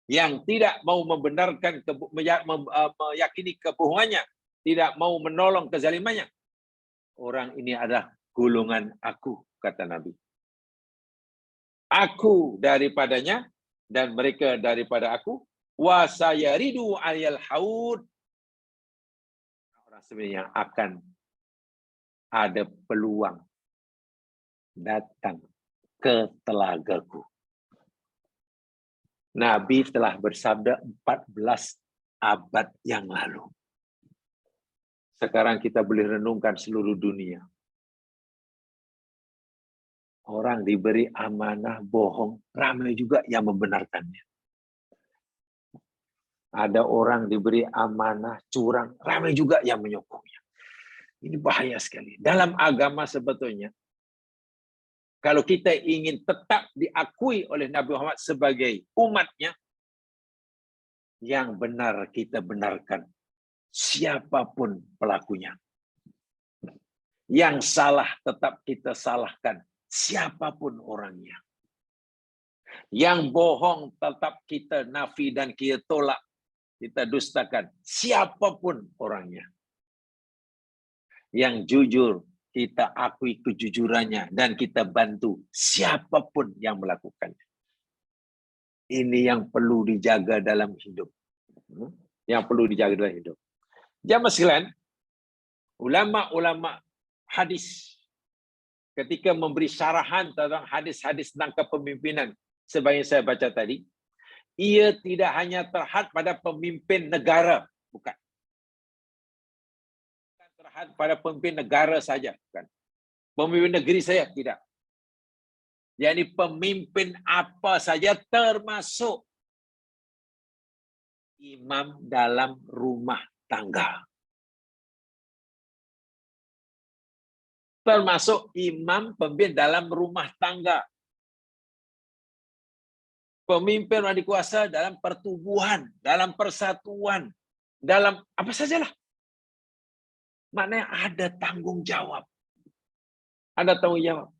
Speaker 1: yang tidak mau membenarkan, meyakini kebohongannya, tidak mau menolong kezalimannya, orang ini adalah golongan aku, kata Nabi. Aku daripadanya dan mereka daripada aku. Wa sayaridu ayal haud, orang sebenarnya akan ada peluang datang ke telagaku. Nabi telah bersabda 14 abad yang lalu. Sekarang kita boleh renungkan seluruh dunia. Orang diberi amanah bohong, ramai juga yang membenarkannya. Ada orang diberi amanah curang, ramai juga yang menyokongnya. Ini bahaya sekali. Dalam agama sebetulnya, kalau kita ingin tetap diakui oleh Nabi Muhammad sebagai umatnya, yang benar kita benarkan, siapapun pelakunya. Yang salah tetap kita salahkan, siapapun orangnya. Yang bohong tetap kita nafi dan kita tolak, kita dustakan, siapapun orangnya. Yang jujur, kita akui kejujurannya dan kita bantu siapapun yang melakukannya. Ini yang perlu dijaga dalam hidup. Yang perlu dijaga dalam hidup. Jamaah sekalian, ulama-ulama hadis ketika memberi syarahan tentang hadis-hadis tentang kepemimpinan, sebagai saya baca tadi, ia tidak hanya terhad pada pemimpin negara, bukan. Terhad pada pemimpin negara saja, bukan. Pemimpin negeri saya, tidak. Yakni pemimpin apa saja, termasuk imam dalam rumah tangga. Termasuk imam pemimpin dalam rumah tangga. Pemimpin yang dikuasa dalam pertubuhan, dalam persatuan, dalam apa sajalah. Maknanya ada tanggung jawab. Ada tanggung jawab.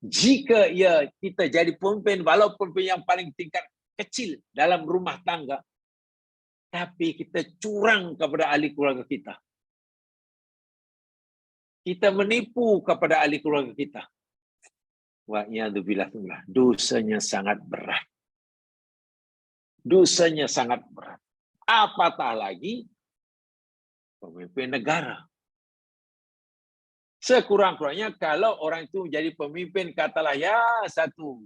Speaker 1: Jika kita jadi pemimpin, walaupun yang paling tingkat kecil dalam rumah tangga, tapi kita curang kepada ahli keluarga kita, kita menipu kepada ahli keluarga kita. Wa'iyadzubillah, dosanya sangat berat. Dosanya sangat berat. Apatah lagi pemimpin negara. Sekurang-kurangnya kalau orang itu menjadi pemimpin, katalah ya satu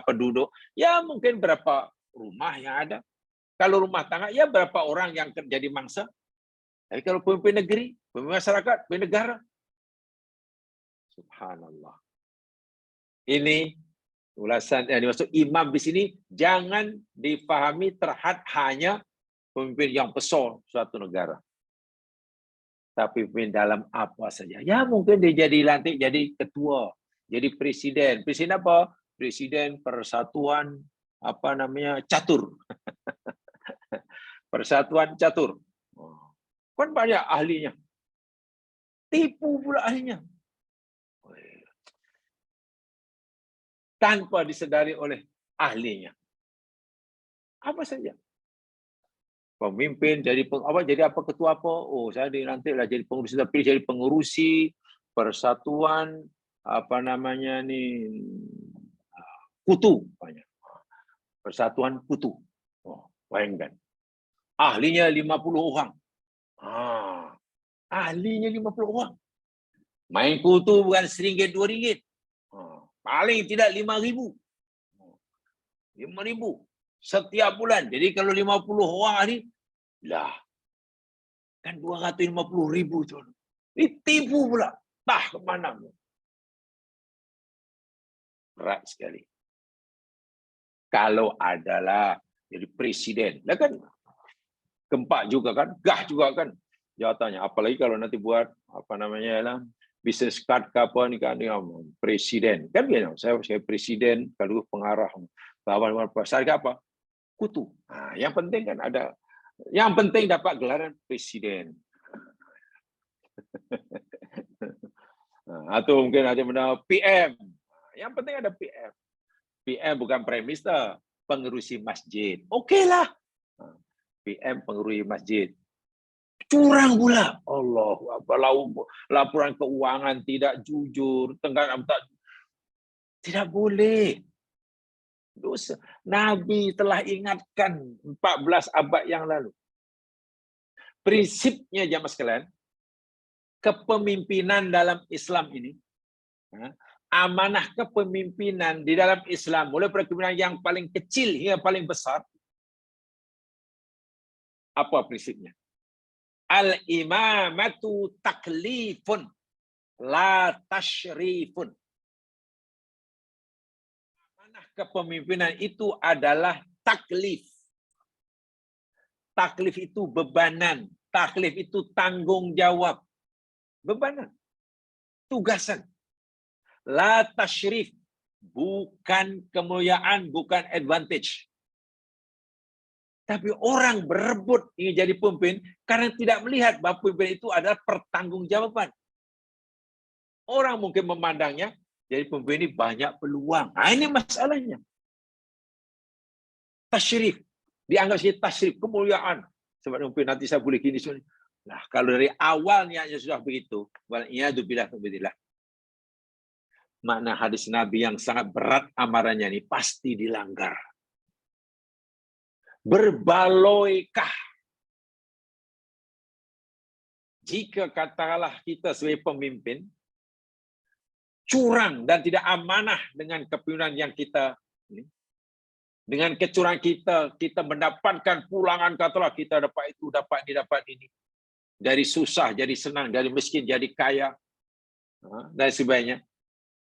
Speaker 1: penduduk ya mungkin berapa rumah yang ada. Kalau rumah tangga ya berapa orang yang jadi mangsa. Tapi kalau pemimpin negeri, pemimpin masyarakat, pemimpin negara, subhanallah. Ini ulasan yang dimaksud imam di sini jangan dipahami terhad hanya pemimpin yang besar suatu negara. Tapi pemimpin dalam apa saja. Ya mungkin dia jadi lantik jadi ketua, jadi presiden. Presiden apa? Presiden Persatuan Catur. Persatuan Catur. Kan banyak ahlinya. Tipu pula ahlinya. Tanpa disedari oleh ahlinya. Apa saja. Pemimpin jadi ketua apa? Oh, saya dilantiklah jadi pengurusi, tapi jadi pengurusi persatuan Kutu banyak. Persatuan Kutu. Oh, bayangkan. Ahlinya 50 orang. Ahlinya 50 orang. Main Kutu bukan RM1, RM2. Paling tidak 5.000. 5.000 setiap bulan. Jadi kalau 50 orang ahli, lah kan 250.000 tu. Ditipu pula. Tah ke mana? Berat sekali. Kalau adalah jadi presiden, lah kan gempak juga kan, gah juga kan jawatannya. Apalagi kalau nanti buat business card ke apa ni kan presiden. Kan dia saya presiden, kalau pengarah lawan pasar apa? Kutu. Yang penting kan ada, yang penting dapat gelaran presiden. Atau mungkin ada benda PM. Yang penting ada PM. PM bukan Prime Minister, pengerusi masjid. Okeylah. PM pengerusi masjid. Curang pula. Allahu Akbar. Laporan keuangan tidak jujur, tidak boleh. Dosa. Nabi telah ingatkan 14 abad yang lalu. Prinsipnya jamaah sekalian, kepemimpinan dalam Islam ini, amanah kepemimpinan di dalam Islam, mulai dari kepemimpinan yang paling kecil hingga paling besar, apa prinsipnya? Al-imamatu taklifun, la tashrifun. Kepemimpinan itu adalah taklif. Taklif itu bebanan. Taklif itu tanggung jawab. Bebanan. Tugasan. La tashrif. Bukan kemuliaan, bukan advantage. Tapi orang berebut ingin jadi pemimpin karena tidak melihat bahwa pemimpin itu adalah pertanggungjawaban. Orang mungkin memandangnya jadi pemimpin ini banyak peluang. Ini masalahnya. Tasyrif. Dianggap sebagai tasyrif, kemuliaan. Sebab mungkin nanti saya boleh gini. Nah, kalau dari awalnya sudah begitu, wal'iyadzubillah, makna hadis Nabi yang sangat berat amarannya ini pasti dilanggar. Berbaloikah jika katakanlah kita sebagai pemimpin curang dan tidak amanah dengan kepemimpinan yang kita ini, dengan kecurangan kita mendapatkan pulangan, katalah kita dapat itu, dapat ini, dapat ini, dari susah jadi senang, dari miskin jadi kaya, dan sebagainya.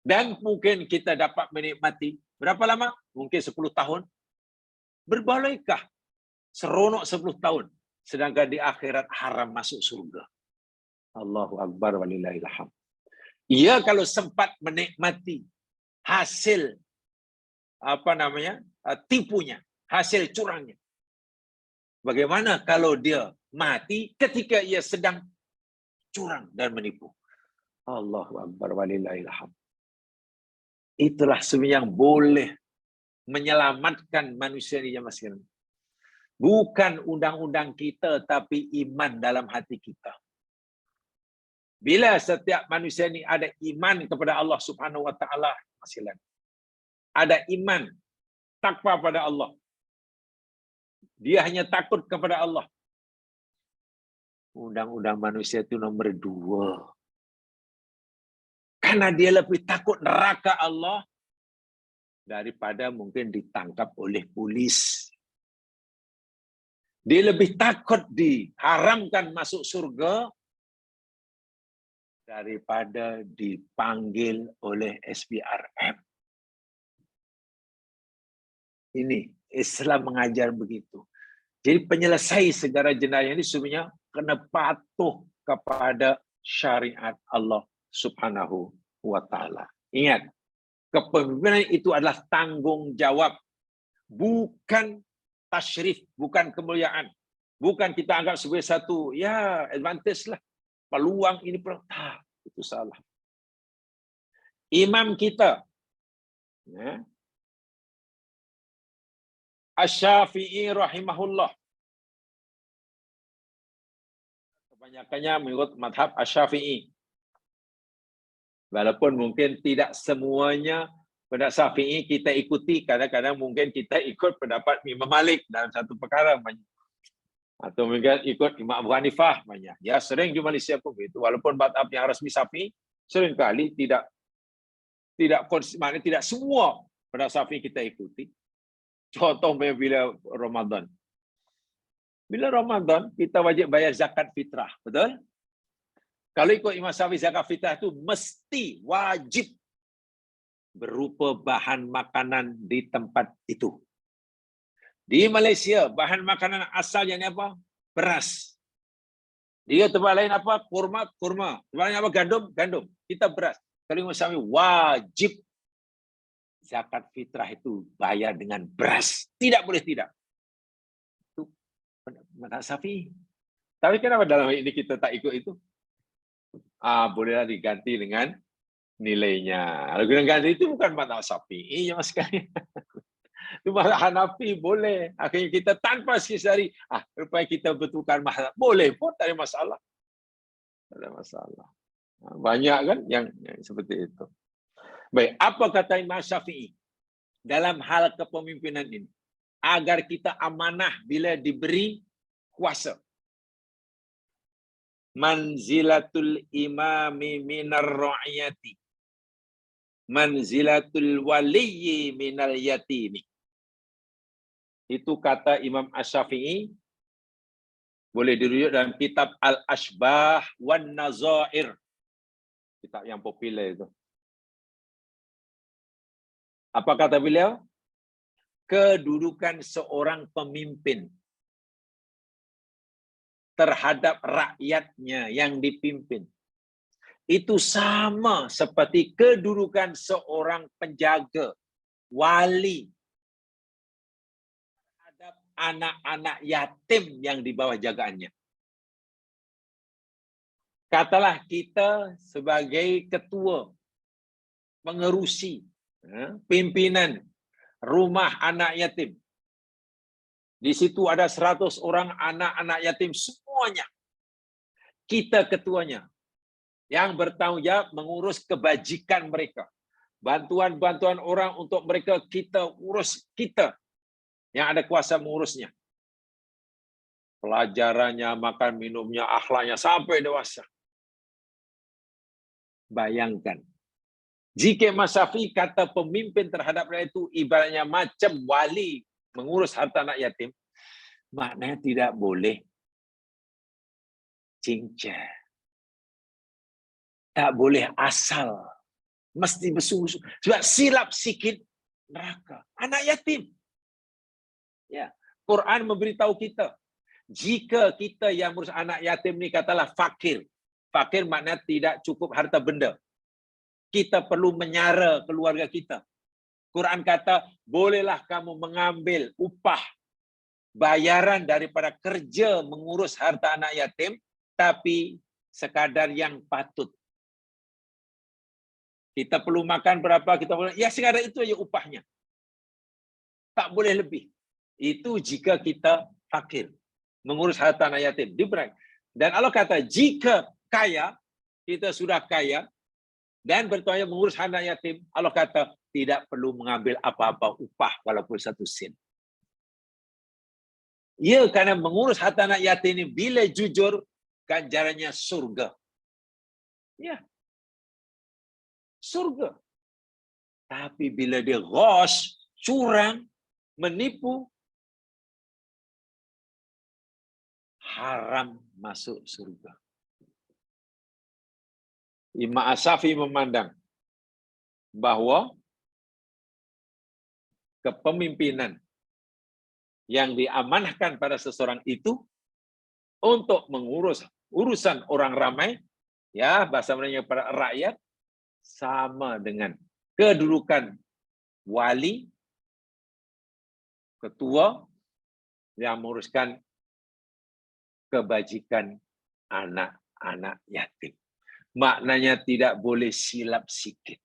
Speaker 1: Dan mungkin kita dapat menikmati berapa lama? Mungkin 10 tahun. Berbalaikah seronok 10 tahun, sedangkan di akhirat haram masuk surga. Allahu Akbar walillahil hamd. Ia kalau sempat menikmati hasil tipunya, hasil curangnya. Bagaimana kalau dia mati ketika ia sedang curang dan menipu? Allahu Akbar walillahil hamd. Itulah sebenarnya yang boleh menyelamatkan manusia ini, jemaah sekalian. Bukan undang-undang kita, tapi iman dalam hati kita. Bila setiap manusia ini ada iman kepada Allah Subhanahu wa taala, ada iman, takwa pada Allah. Dia hanya takut kepada Allah. Undang-undang manusia itu nomor 2. Karena dia lebih takut neraka Allah daripada mungkin ditangkap oleh polis. Dia lebih takut diharamkan masuk surga daripada dipanggil oleh SPRM. Ini Islam mengajar begitu. Jadi penyelesai segala jenayah ini sebenarnya kena patuh kepada syariat Allah Subhanahu wa taala. Ingat, kepemimpinan itu adalah tanggung jawab, bukan tasyrif, bukan kemuliaan. Bukan kita anggap sebagai satu advantage lah, peluang ini itu salah. Imam kita Asy-Syafi'i rahimahullah, kebanyakannya mengikut mazhab Asy-Syafi'i. Walaupun mungkin tidak semuanya pendapat Syafi'i kita ikuti, kadang-kadang mungkin kita ikut pendapat Imam Malik dalam satu perkara banyak. Atau mungkin ikut Imam Abu Hanifah banyak. Ya, sering di Malaysia pun begitu. Walaupun mazhab yang resmi Syafi'i, seringkali tidak semua pendapat Syafi'i kita ikuti. Contoh bila Ramadan. Bila Ramadan, kita wajib bayar zakat fitrah. Betul? Kalau ikut Imam Syafi'i, zakat fitrah itu mesti wajib berupa bahan makanan di tempat itu. Di Malaysia, bahan makanan asalnya ni apa? Beras. Di tempat lain apa? Kurma. Tempat lain apa? Gandum. Kita beras. Kalau Imam Syafi'i wajib zakat fitrah itu bayar dengan beras. Tidak boleh tidak. Itu pendapat Syafi'i. Tapi kenapa dalam ini kita tak ikut itu? Bolehlah diganti dengan nilainya. Kalau ganti itu bukan mazhab Syafi'i ya Mas sekalian. Itu mazhab Hanafi boleh. Akhirnya kita tanpa sedari rupanya kita bertukar mazhab. Boleh pun, tak ada masalah. Tak ada masalah. Banyak kan yang seperti itu. Baik, apa kata Imam Syafi'i dalam hal kepemimpinan ini? Agar kita amanah bila diberi kuasa. Manzilatul imami minar ra'iyati, manzilatul waliyyi minal yatimi. Itu kata Imam Asy-Syafi'i, boleh dirujuk dalam kitab Al-Ashbah wan Nazair, kitab yang popular itu. Apa kata beliau? Kedudukan seorang pemimpin terhadap rakyatnya yang dipimpin itu sama seperti kedudukan seorang penjaga, wali terhadap anak-anak yatim yang di bawah jagaannya. Katalah kita sebagai ketua mengerusi pimpinan rumah anak yatim. Di situ ada 100 orang anak-anak yatim semuanya. Kita ketuanya yang bertanggung jawab mengurus kebajikan mereka. Bantuan-bantuan orang untuk mereka kita urus, kita yang ada kuasa mengurusnya. Pelajarannya, makan minumnya, akhlaknya sampai dewasa. Bayangkan. Jika Imam Syafi'i kata pemimpin terhadap rakyat itu ibaratnya macam wali mengurus harta anak yatim, maknanya tidak boleh cincang. Tak boleh asal. Mesti bersungguh-sungguh. Sebab silap sikit neraka. Anak yatim. Ya, Quran memberitahu kita, jika kita yang mengurus anak yatim ni katalah fakir. Fakir maknanya tidak cukup harta benda. Kita perlu menyara keluarga kita. Quran kata, bolehlah kamu mengambil upah bayaran daripada kerja mengurus harta anak yatim, tapi sekadar yang patut. Kita perlu makan berapa, kita perlu, ya sekadar itu aja upahnya. Tak boleh lebih. Itu jika kita fakir, mengurus harta anak yatim, diberi. Dan Allah kata, jika kaya, kita sudah kaya, dan bertujuan mengurus anak yatim, Allah kata, tidak perlu mengambil apa-apa upah, walaupun 1 sen. Ya, karena mengurus harta anak yatim ini, bila jujur, ganjarannya surga. Ya, surga. Tapi bila dia ghos, curang, menipu, haram masuk surga. Imam Asyafi'i memandang bahwa kepemimpinan yang diamanahkan pada seseorang itu untuk mengurus urusan orang ramai, ya bahasa Melayunya pada rakyat, sama dengan kedudukan wali, ketua yang menguruskan kebajikan anak-anak yatim. Maknanya tidak boleh silap sikit.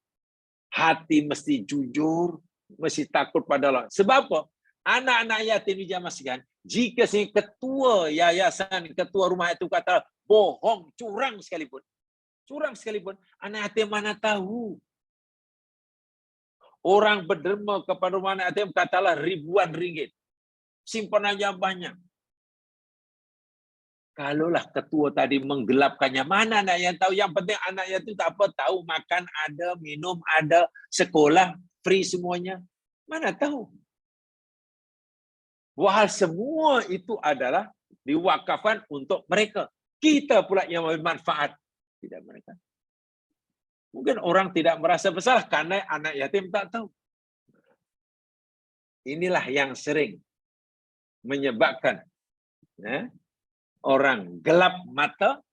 Speaker 1: Hati mesti jujur, mesti takut pada Allah. Sebab apa? Anak-anak yatim di zaman sekarang, jika si ketua yayasan, ketua rumah itu kata bohong, curang sekalipun, anak yatim mana tahu? Orang berderma kepada rumah anak yatim katalah ribuan ringgit. Simpanannya banyak. Kalaulah ketua tadi menggelapkannya, mana anak yang tahu? Yang penting anaknya itu tak apa, tahu makan ada, minum ada, sekolah free semuanya. Mana tahu? Wahal semua itu adalah diwakafkan untuk mereka. Kita pula yang bermanfaat. Tidak mereka. Mungkin orang tidak merasa bersalah karena anak yatim tak tahu. Inilah yang sering menyebabkan orang gelap mata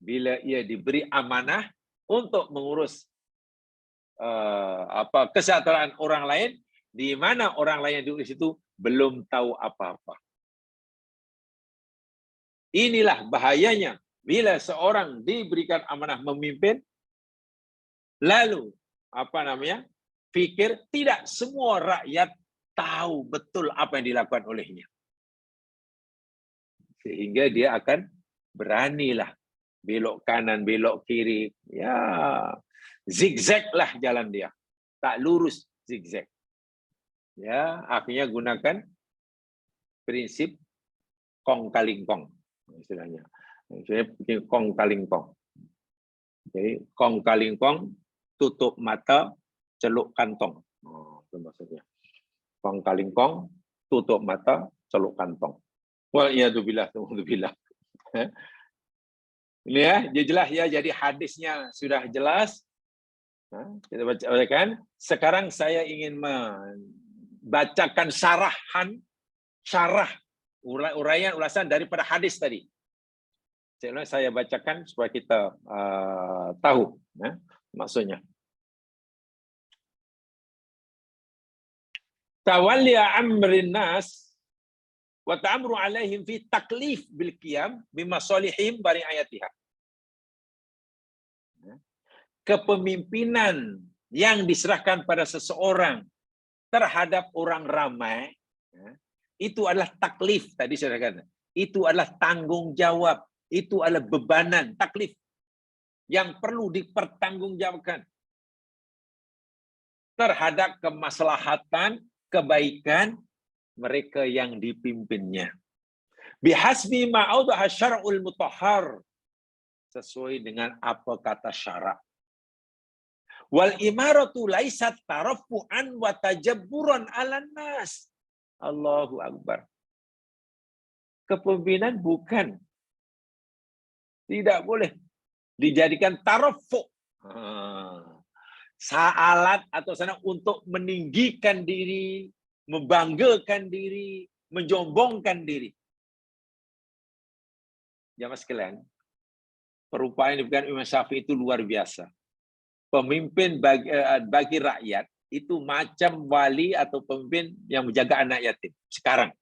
Speaker 1: bila ia diberi amanah untuk mengurus kesejahteraan orang lain, di mana orang lain yang diurus itu belum tahu apa-apa. Inilah bahayanya bila seorang diberikan amanah memimpin, lalu fikir tidak semua rakyat tahu betul apa yang dilakukan olehnya. Sehingga dia akan beranilah belok kanan, belok kiri. Ya, zigzag lah jalan dia. Tak lurus, zigzag. Ya, akhirnya gunakan prinsip kong kaling kong. Istilahnya. Maksudnya kong kaling kong. Jadi, kong kaling kong, tutup mata, celuk kantong. Itu maksudnya. Kong kaling kong, tutup mata, celuk kantong. Waliyadzubillah. Ini ya, jelas ya. Jadi hadisnya sudah jelas. Kita bacakan. Sekarang saya ingin membacakan syarah uraian ulasan daripada hadis tadi. Saya bacakan supaya kita tahu maksudnya. Tawalliya amrin nas wa ta'amru alaihim fi taklif bil qiyam bimasalihim bari ayatiha. Kepemimpinan yang diserahkan pada seseorang terhadap orang ramai, itu adalah taklif, tadi saya katakan. Itu adalah tanggung jawab, itu adalah bebanan, taklif yang perlu dipertanggungjawabkan terhadap kemaslahatan, kebaikan mereka yang dipimpinnya. Bihasbi ma'audha syar'ul mutahhar, sesuai dengan apa kata syarak. Wal imaratu laisat tarafu'an wa tajabburan 'alan nas. Allahu akbar. Kepemimpinan bukan, tidak boleh dijadikan tarafu', alat atau sana untuk meninggikan diri, membanggakan diri, menjombongkan diri. Jamaah sekalian, perumpamaan yang diberikan Imam Syafi'i itu luar biasa. Pemimpin bagi rakyat itu macam wali atau pemimpin yang menjaga anak yatim. Sekarang,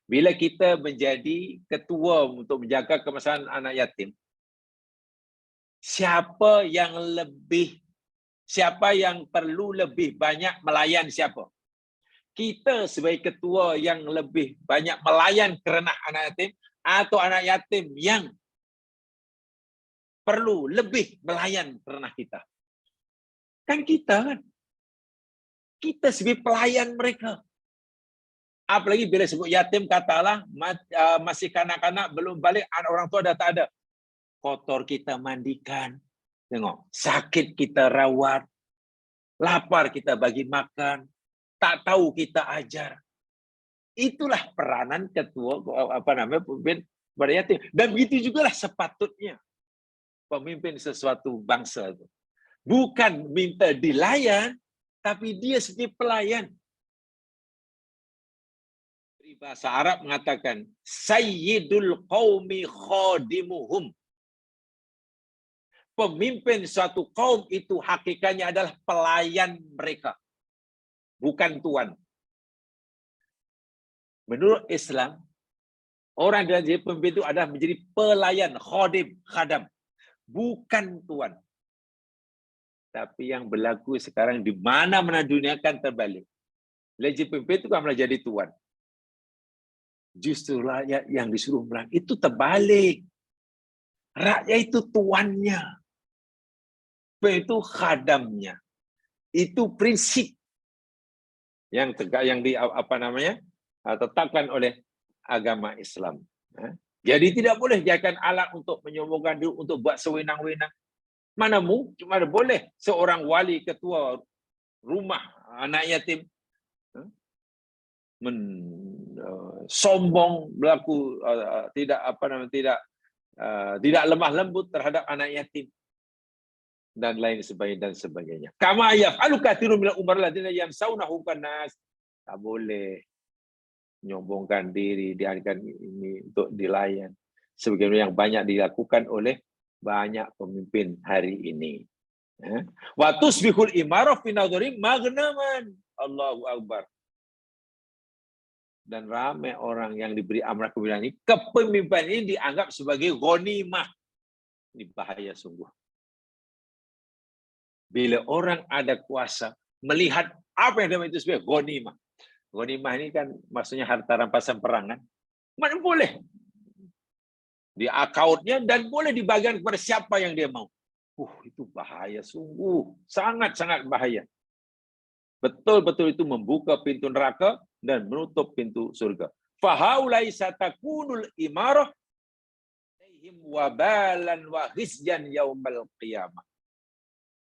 Speaker 1: bila kita menjadi ketua untuk menjaga kemaslahatan anak yatim, siapa yang perlu lebih banyak melayan siapa? kita sebagai ketua yang lebih banyak melayan kerana anak yatim, atau anak yatim yang perlu lebih melayan kerana kita? Kan kita kan. Kita sebagai pelayan mereka. Apalagi bila sebut yatim, katalah masih kanak-kanak, belum balik, anak orang tua dah tak ada. Kotor kita mandikan. Tengok, sakit kita rawat. Lapar kita bagi makan. Tak tahu kita ajar. Itulah peranan ketua, pemimpin pada yatim. Dan begitu jugalah sepatutnya pemimpin sesuatu bangsa itu. Bukan minta dilayan, tapi dia sebagai pelayan. Bahasa Arab mengatakan sayyidul qaumi khadimuhum. Pemimpin suatu kaum itu hakikatnya adalah pelayan mereka, bukan tuan. Menurut Islam, orang yang jadi pemimpin itu adalah menjadi pelayan, khadim, khadam, bukan tuan. Tapi yang berlaku sekarang di mana-mana dunia kan terbalik. Jadi pemimpin itu kan malah jadi tuan. Justru rakyat yang disuruh melayani. Itu terbalik. Rakyat itu tuannya. Itu khadamnya. Itu prinsip yang tetapkan oleh agama Islam. Jadi tidak boleh jadikan alat untuk menyombongkan diri, untuk buat sewenang-wenang. Mana boleh seorang wali ketua rumah anak yatim sombong, berlaku tidak lemah lembut terhadap anak yatim dan lain sebagainya. Kama yaf'alu katsirun minal umar alladziina yansawnahu nas. Tak boleh menyombongkan diri, diadakan ini untuk dilayan sebagaimana yang banyak dilakukan oleh banyak pemimpin hari ini. Wa tusbihul imarah fi nadhari maghnaman. Allahu akbar. Dan ramai orang yang diberi amanah kepemimpinan ini, kepemimpinan ini dianggap sebagai ghanimah. Ini bahaya sungguh. Bila orang ada kuasa, melihat apa yang namanya itu sebagai ghanimah. Ghanimah ini kan maksudnya harta rampasan perang kan? Mana boleh di akaunnya dan boleh dibagikan kepada siapa yang dia mau. Itu bahaya sungguh, sangat-sangat bahaya. Betul-betul itu membuka pintu neraka dan menutup pintu surga. Fahaulai satakunul imarah alaihim wabalan wa khizyan yaumal qiyamah.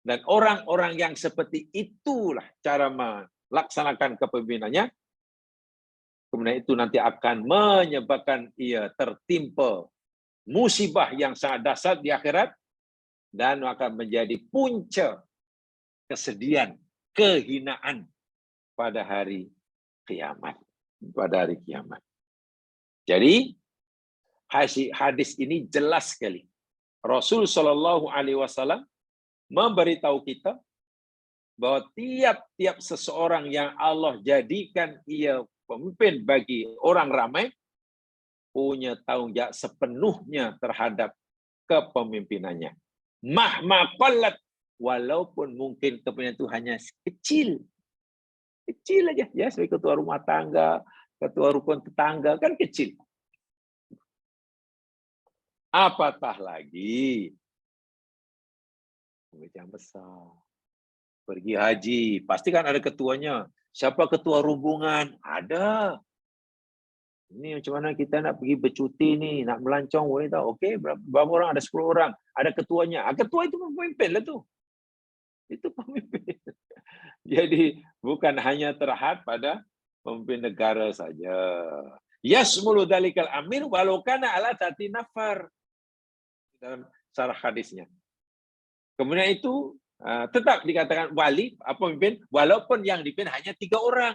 Speaker 1: Dan orang-orang yang seperti itulah cara melaksanakan kepemimpinannya. Kemudian itu nanti akan menyebabkan ia tertimpa musibah yang sangat dahsyat di akhirat dan akan menjadi punca kesedihan, kehinaan pada hari kiamat. Jadi hadis ini jelas sekali. Rasul Shallallahu Alaihi Wasallam memberitahu kita bahwa tiap-tiap seseorang yang Allah jadikan ia pemimpin bagi orang ramai punya tanggung jawab sepenuhnya terhadap kepemimpinannya. Mahma qallat, walaupun mungkin kepemimpinan itu hanya kecil aja ya, sebagai ketua rumah tangga, ketua rukun tetangga kan kecil. Apatah lagi yang besar. Pergi haji, pasti kan ada ketuanya. Siapa ketua rombongan? Ada. Ini macam mana kita nak pergi bercuti ni, nak melancong boleh tak? Okey, berapa orang? Ada 10 orang. Ada ketuanya. Ketua itu pemimpin lah tu. Itu pemimpin. Jadi bukan hanya terhad pada pemimpin negara saja. Yasmulu dalikal amir walau kana ala tati nafar. Dalam syarah hadisnya. Kemudian itu tetap dikatakan wali, pemimpin, walaupun yang dipimpin hanya 3 orang.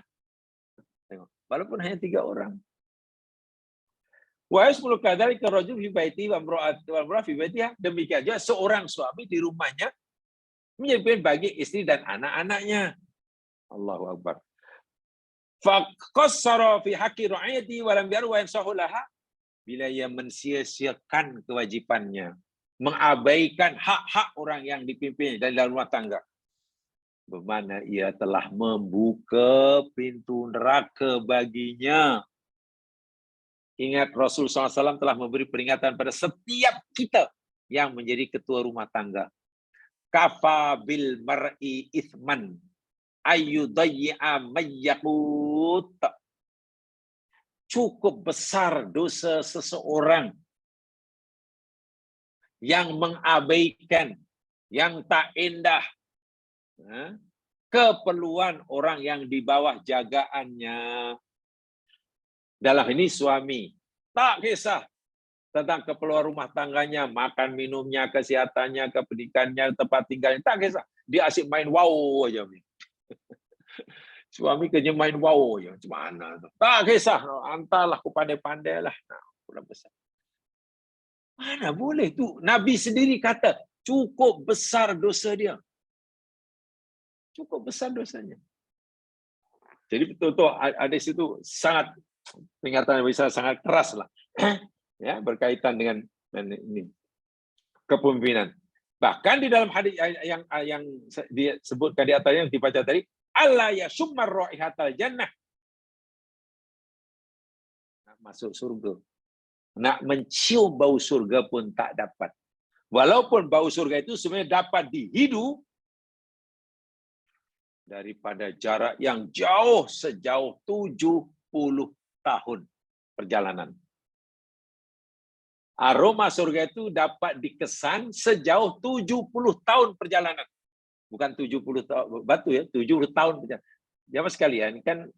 Speaker 1: Tengok, walaupun hanya 3 orang. Wa yasmulu kadzalika rajul fi baiti wa imra'atu fi baitiha. Demikian juga seorang suami di rumahnya menjadi pemimpin bagi istri dan anak-anaknya. Allahu akbar. Fa qassara fi haqqi ra'iyati wa lam yaru wa yansahu laha. Bila ia mensia-siakan kewajibannya, mengabaikan hak-hak orang yang dipimpin dalam rumah tangga, bermakna ia telah membuka pintu neraka baginya. Ingat Rasulullah SAW telah memberi peringatan pada setiap kita yang menjadi ketua rumah tangga. Kafa bil mar'i ithman ayyudayya mayyakut. Cukup besar dosa seseorang yang mengabaikan, yang tak indah keperluan orang yang di bawah jagaannya. Dalam ini suami tak kisah tentang keperluan rumah tangganya, makan minumnya, kesehatannya, kependidikannya, tempat tinggalnya, tak kisah. Dia asyik main wow aja. Suami kerja main wow aja. Macam mana tu? Tak kisah. Antarlah aku pandai-pandai lah. Nah, besar. Mana boleh tu? Nabi sendiri kata cukup besar dosa dia. Cukup besar dosanya. Jadi betul-betul ada situ sangat peringatan yang bisa sangat keras lah, ya, berkaitan dengan ini kepemimpinan. Bahkan di dalam hadis yang disebutkan di atas yang dibaca tadi, Allah yashummar raihatal jannah. Nak masuk surga, nak mencium bau surga pun tak dapat. Walaupun bau surga itu sebenarnya dapat dihidu daripada jarak yang jauh sejauh 70 tahun perjalanan. Aroma surga itu dapat dikesan sejauh 70 tahun perjalanan. Bukan 70 tahun batu ya, 70 tahun perjalanan. Jamaah sekalian, kan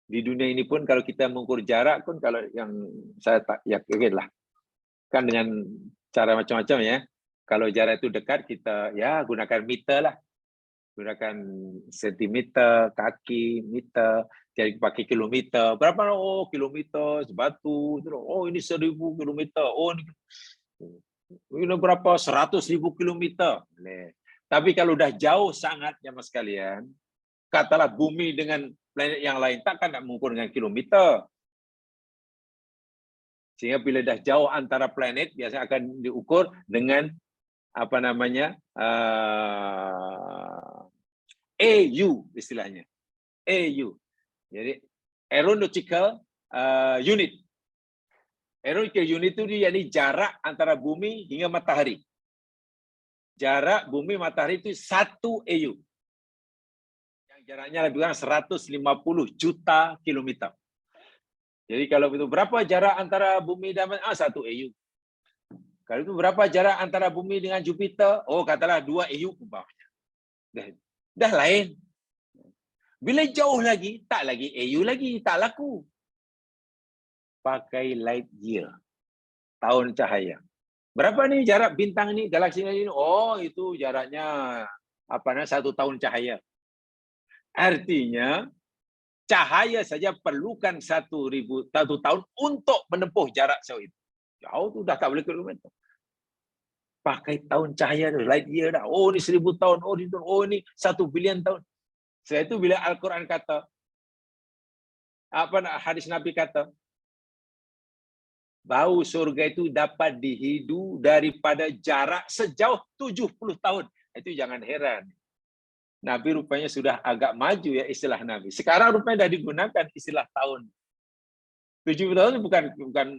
Speaker 1: di dunia ini pun kalau kita mengukur jarak pun, kalau yang saya tak yakin lah, kan dengan cara macam-macam ya. Kalau jarak itu dekat, kita ya gunakan meter lah. Gunakan sentimeter, kaki, meter, jadi pakai kilometer. Berapa? Oh, kilometer, sebatu. Oh, ini 1000 kilometer. Oh, ini berapa? 100.000 kilometer. Tapi kalau dah jauh sangat, jamaah sekalian, katalah bumi dengan planet yang lain, takkan nak mengukur dengan kilometer. Sehingga bila dah jauh antara planet, biasanya akan diukur dengan apa namanya, AU istilahnya. AU. Jadi aeronautical unit. Aeronautical unit itu yakni jarak antara bumi hingga matahari. Jarak bumi matahari itu 1 AU. Yang jaraknya lebih kurang 150 juta kilometer. Jadi kalau itu berapa jarak antara bumi dan 1 AU. Kalau itu berapa jarak antara bumi dengan Jupiter? Oh, katalah 2 AU umpamanya. Dah lain. Bila jauh lagi, tak lagi AU lagi, tak laku. Pakai light year. Tahun cahaya. Berapa nih jarak bintang ini, galaksi ini? Oh, itu jaraknya 1 tahun cahaya. Artinya cahaya saja perlukan 1 tahun untuk menempuh jarak jauh itu. Jauh tu dah tak boleh kilometer. Pakai tahun cahaya, light year dah. Oh, ini 1000 tahun. Oh, ini 1 bilion tahun. Setelah itu bila Al-Quran kata, hadis Nabi kata, bau surga itu dapat dihidu daripada jarak sejauh 70 tahun. Itu jangan heran. Nabi rupanya sudah agak maju ya istilah Nabi. Sekarang rupanya dah digunakan istilah tahun. 70 tahun bukan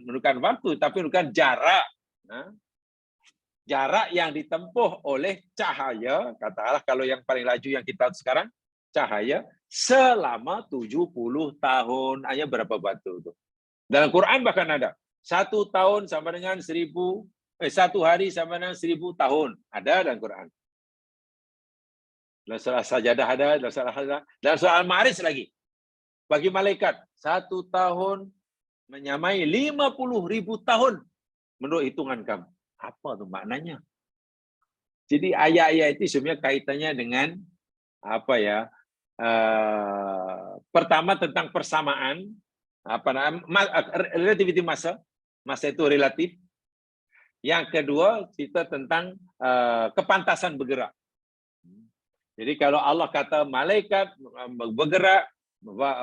Speaker 1: menunjukkan waktu, tapi menunjukkan jarak. Jarak yang ditempuh oleh cahaya, katakanlah kalau yang paling laju yang kita tahu sekarang, cahaya selama 70 tahun. Hanya berapa batu itu? Dalam Quran bahkan ada 1 tahun sama dengan 1 hari sama dengan 1000 tahun. Ada dalam Quran. Dalam surah Sajadah ada, dalam surah Al-Ma'arij lagi. Bagi malaikat 1 tahun menyamai 50.000 tahun menurut hitungan kamu. Apa tu maknanya? Jadi ayat-ayat itu sebenarnya kaitannya dengan apa ya? Pertama tentang persamaan, relativity masa itu relatif. Yang kedua cerita tentang kepantasan bergerak. Jadi kalau Allah kata malaikat bergerak,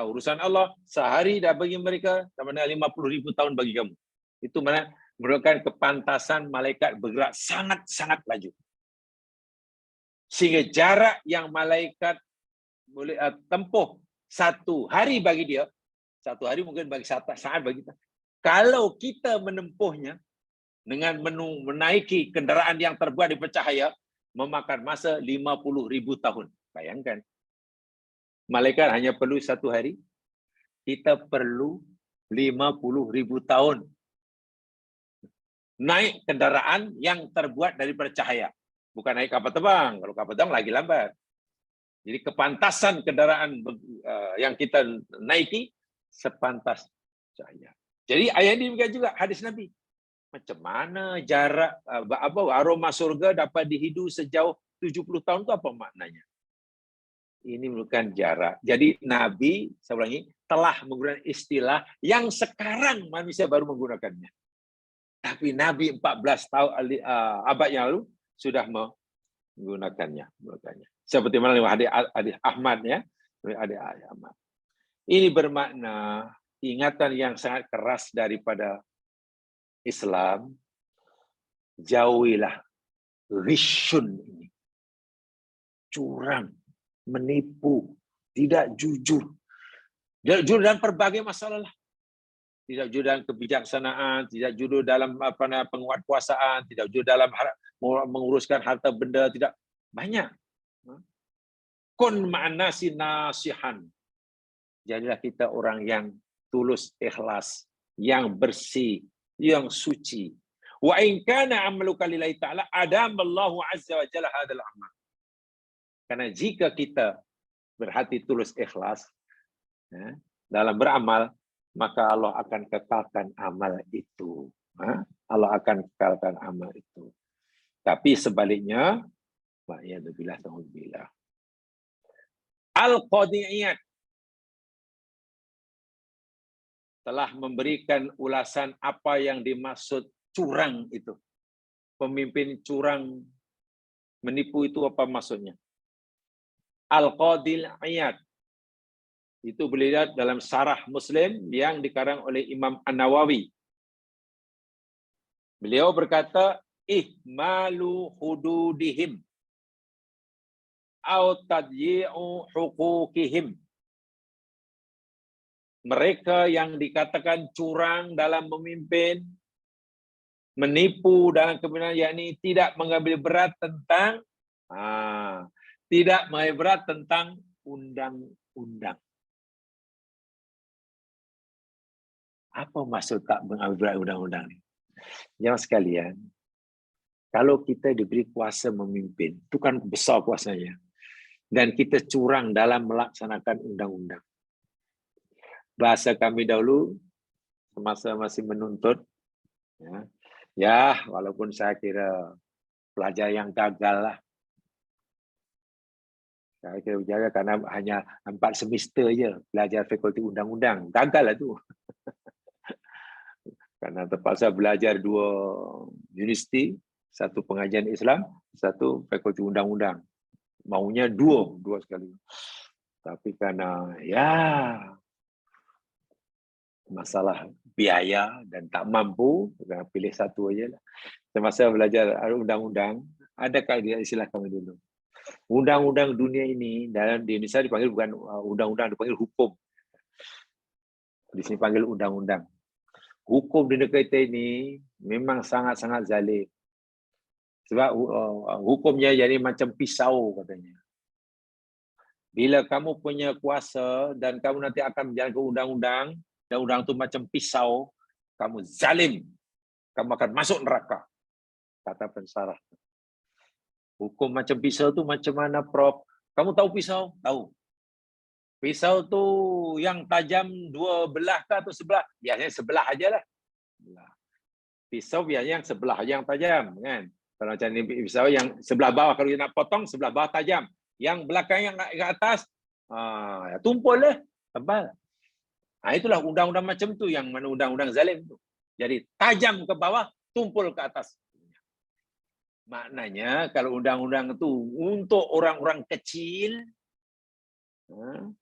Speaker 1: urusan Allah sehari dah bagi mereka sama dengan 50.000 tahun bagi kamu. Itu mana merupakan kepantasan malaikat bergerak sangat-sangat laju. Sehingga jarak yang malaikat boleh tempuh 1 hari bagi dia, 1 hari mungkin bagi saat bagi kita. Kalau kita menempuhnya dengan menaiki kendaraan yang terbuat dari cahaya, memakan masa 50.000 tahun. Bayangkan. Malaikat hanya perlu 1 hari, kita perlu 50.000 tahun. Naik kendaraan yang terbuat daripada cahaya. Bukan naik kapal terbang. Kalau kapal terbang lagi lambat. Jadi kepantasan kendaraan yang kita naiki sepantas cahaya. Jadi ayat ini juga hadis Nabi. Macam mana jarak aroma surga dapat dihidu sejauh 70 tahun itu apa maknanya? Ini bukan jarak. Jadi Nabi, saya ulangi, telah menggunakan istilah yang sekarang manusia baru menggunakannya. Tapi Nabi 14 tahun abad yang lalu sudah menggunakannya. Seperti mana hadis Ahmad ya, hadis Ahmad. Ini bermakna ingatan yang sangat keras daripada Islam, jauhilah rishun ini. Curang, menipu, tidak jujur. Tidak jujur dalam berbagai masalah. Tidak jujur dalam kebijaksanaan, tidak jujur dalam penguatkuasaan, tidak jujur dalam menguruskan harta benda, tidak banyak. Kun ma'nasi nasihan. Jadilah kita orang yang tulus, ikhlas, yang bersih, yang suci. Wa in kana amaluka lillahi ta'ala adamallahu azza wa jalla hadzal amal. Karena jika kita berhati tulus ikhlas dalam beramal, maka Allah akan kekalkan amal itu. Allah akan kekalkan amal itu. Tapi sebaliknya, wa'iyadzubillah, Al-Qadi'iyat telah memberikan ulasan apa yang dimaksud curang itu. Pemimpin curang, menipu itu apa maksudnya? Al-Qadi'iyat itu dilihat dalam Syarah Muslim yang dikarang oleh Imam An-Nawawi. Beliau berkata, ihmalu hududihim au tadyi'u huquqihim. Mereka yang dikatakan curang dalam memimpin, menipu dalam kepemimpinan, yakni tidak mengambil berat tentang undang-undang. Apa maksud tak mengambil berat undang-undang ini? Jemaah sekalian, kalau kita diberi kuasa memimpin, itu kan besar kuasanya, dan kita curang dalam melaksanakan undang-undang. Bahasa kami dahulu, semasa masih menuntut, walaupun saya kira pelajar yang gagal lah. Saya kira berjaga karena hanya 4 semester je belajar fakulti undang-undang. Gagal lah tu. Karena terpaksa belajar 2 universiti, 1 pengajian Islam, 1 fakulti undang-undang. Maunya 2 sekali. Tapi karena masalah biaya dan tak mampu, pilih 1 aja lah. Semasa belajar undang-undang, ada kaedah istilah kami dulu. Undang-undang dunia ini dalam di Indonesia dipanggil bukan undang-undang, dipanggil hukum. Di sini panggil undang-undang. Hukum di negara kita ini memang sangat-sangat zalim. Sebab hukumnya jadi macam pisau katanya. Bila kamu punya kuasa dan kamu nanti akan menjalankan undang-undang, dan undang itu macam pisau, kamu zalim. Kamu akan masuk neraka. Kata pensarah. Hukum macam pisau tu macam mana, Prof? Kamu tahu pisau? Tahu. Pisau tu yang tajam 2 belah ke atau sebelah? Biasanya sebelah ajalah. Pisau biasanya yang sebelah aja yang tajam, kan? Kalau macam ni pisau yang sebelah bawah, kalau nak potong sebelah bawah tajam. Yang belakang yang ke atas, tumpul lah, tebal. Itulah undang-undang macam tu, yang mana undang-undang zalim tu. Jadi tajam ke bawah, tumpul ke atas. Maknanya kalau undang-undang itu untuk orang-orang kecil,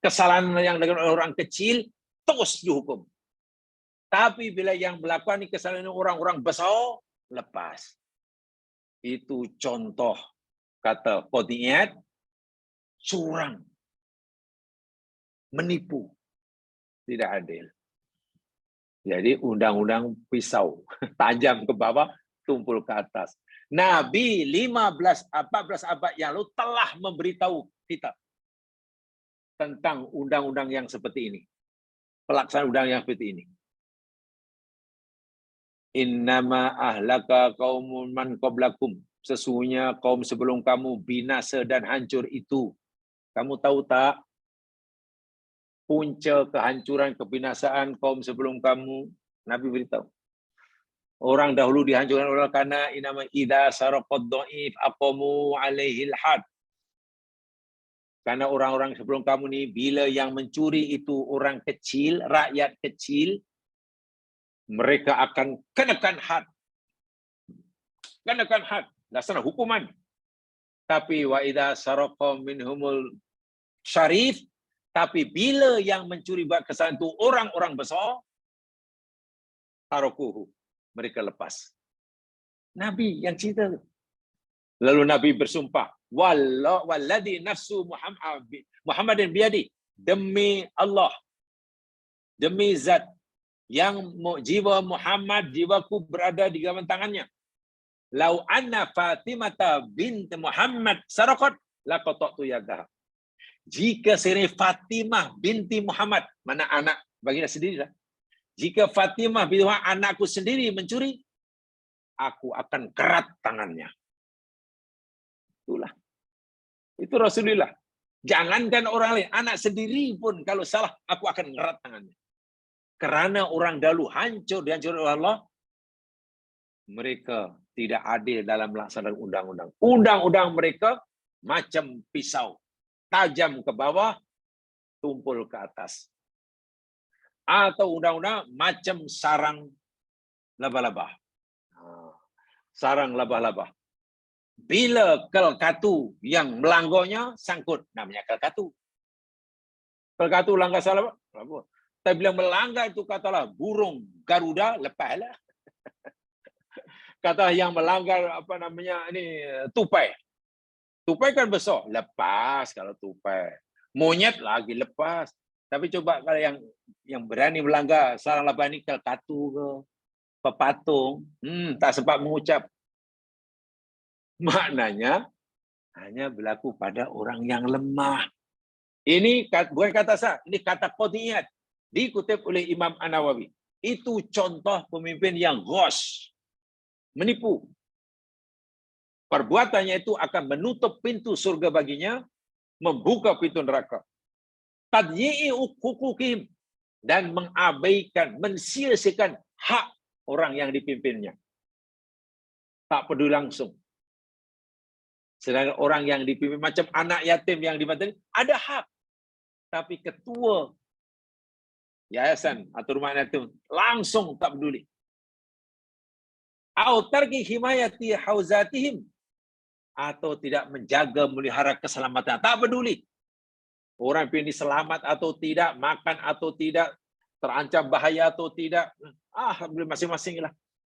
Speaker 1: kesalahan yang dilakukan oleh orang kecil terus dihukum. Tapi bila yang melakukan kesalahan orang-orang besar, lepas. Itu contoh kata qadiyat, curang, menipu, tidak adil. Jadi undang-undang pisau, tajam ke bawah, tumpul ke atas. Nabi 14 abad yang lalu telah memberitahu kita tentang undang-undang yang seperti ini. Pelaksanaan undang yang seperti ini. Innama ahlaka qaumun man qablakum. Sesungguhnya kaum sebelum kamu binasa dan hancur itu. Kamu tahu tak? Punca kehancuran, kebinasaan kaum sebelum kamu. Nabi beritahu. Orang dahulu dihancurkan oleh karena inama idza saraqad dhaif aqamu alaihil had. Karena orang-orang sebelum kamu ni bila yang mencuri itu orang kecil, rakyat kecil, mereka akan kenakan had. Kenakan had, laksana hukuman. Tapi wa idza saraqa minhumul syarif, tapi bila yang mencuri buat kesalahan itu orang-orang besar, tarakuhu, mereka lepas. Nabi yang cerita. Lalu Nabi bersumpah, walladzi nafsu Muhammadin biyadi, demi Allah, demi zat yang jiwa Muhammad, jiwaku berada di genggaman tangannya. Lau anna Fatimah bint Muhammad saraqat laqata'tu yadaha. Jika sendiri Fatimah binti Muhammad, mana anak baginda sendiri lah. Jika Fatimah binti Muhammad, anakku sendiri mencuri, aku akan kerat tangannya. Itulah. Itu Rasulullah. Jangankan orang lain, anak sendiri pun kalau salah, aku akan ngerat tangannya. Karena orang dahulu dihancur oleh Allah, mereka tidak adil dalam melaksanakan undang-undang. Undang-undang mereka macam pisau, tajam ke bawah, tumpul ke atas. Atau undang-undang macam sarang laba-laba. Sarang laba-laba. Bila kelkatu yang melanggarnya sangkut, namanya kelkatu. Kelkatu langgar salah apa? Tapi bila melanggar itu katalah burung Garuda, lepaslah. Kata yang melanggar apa namanya ini tupai. Tupai kan besar, lepas kalau tupai. Monyet lagi lepas. Tapi coba kalau yang berani melanggar sarang laba ni kelkatu ke pepatung, tak sempat mengucap. Maknanya hanya berlaku pada orang yang lemah. Ini bukan kata saya, ini kata qadiyat. Dikutip oleh Imam An-Nawawi. Itu contoh pemimpin yang ghos, menipu. Perbuatannya itu akan menutup pintu surga baginya, membuka pintu neraka. Tadyi'i huquqihim, dan mengabaikan, mensia-siakan hak orang yang dipimpinnya. Tak peduli langsung. Sedangkan orang yang dipimpin macam anak yatim yang dibantu ada hak. Tapi ketua yayasan atau rumah yatim langsung tak peduli. Au tarki himayati hauzatihim, atau tidak menjaga melihara keselamatan, tak peduli. Orang ini selamat atau tidak, makan atau tidak, terancam bahaya atau tidak. Masing-masing lah.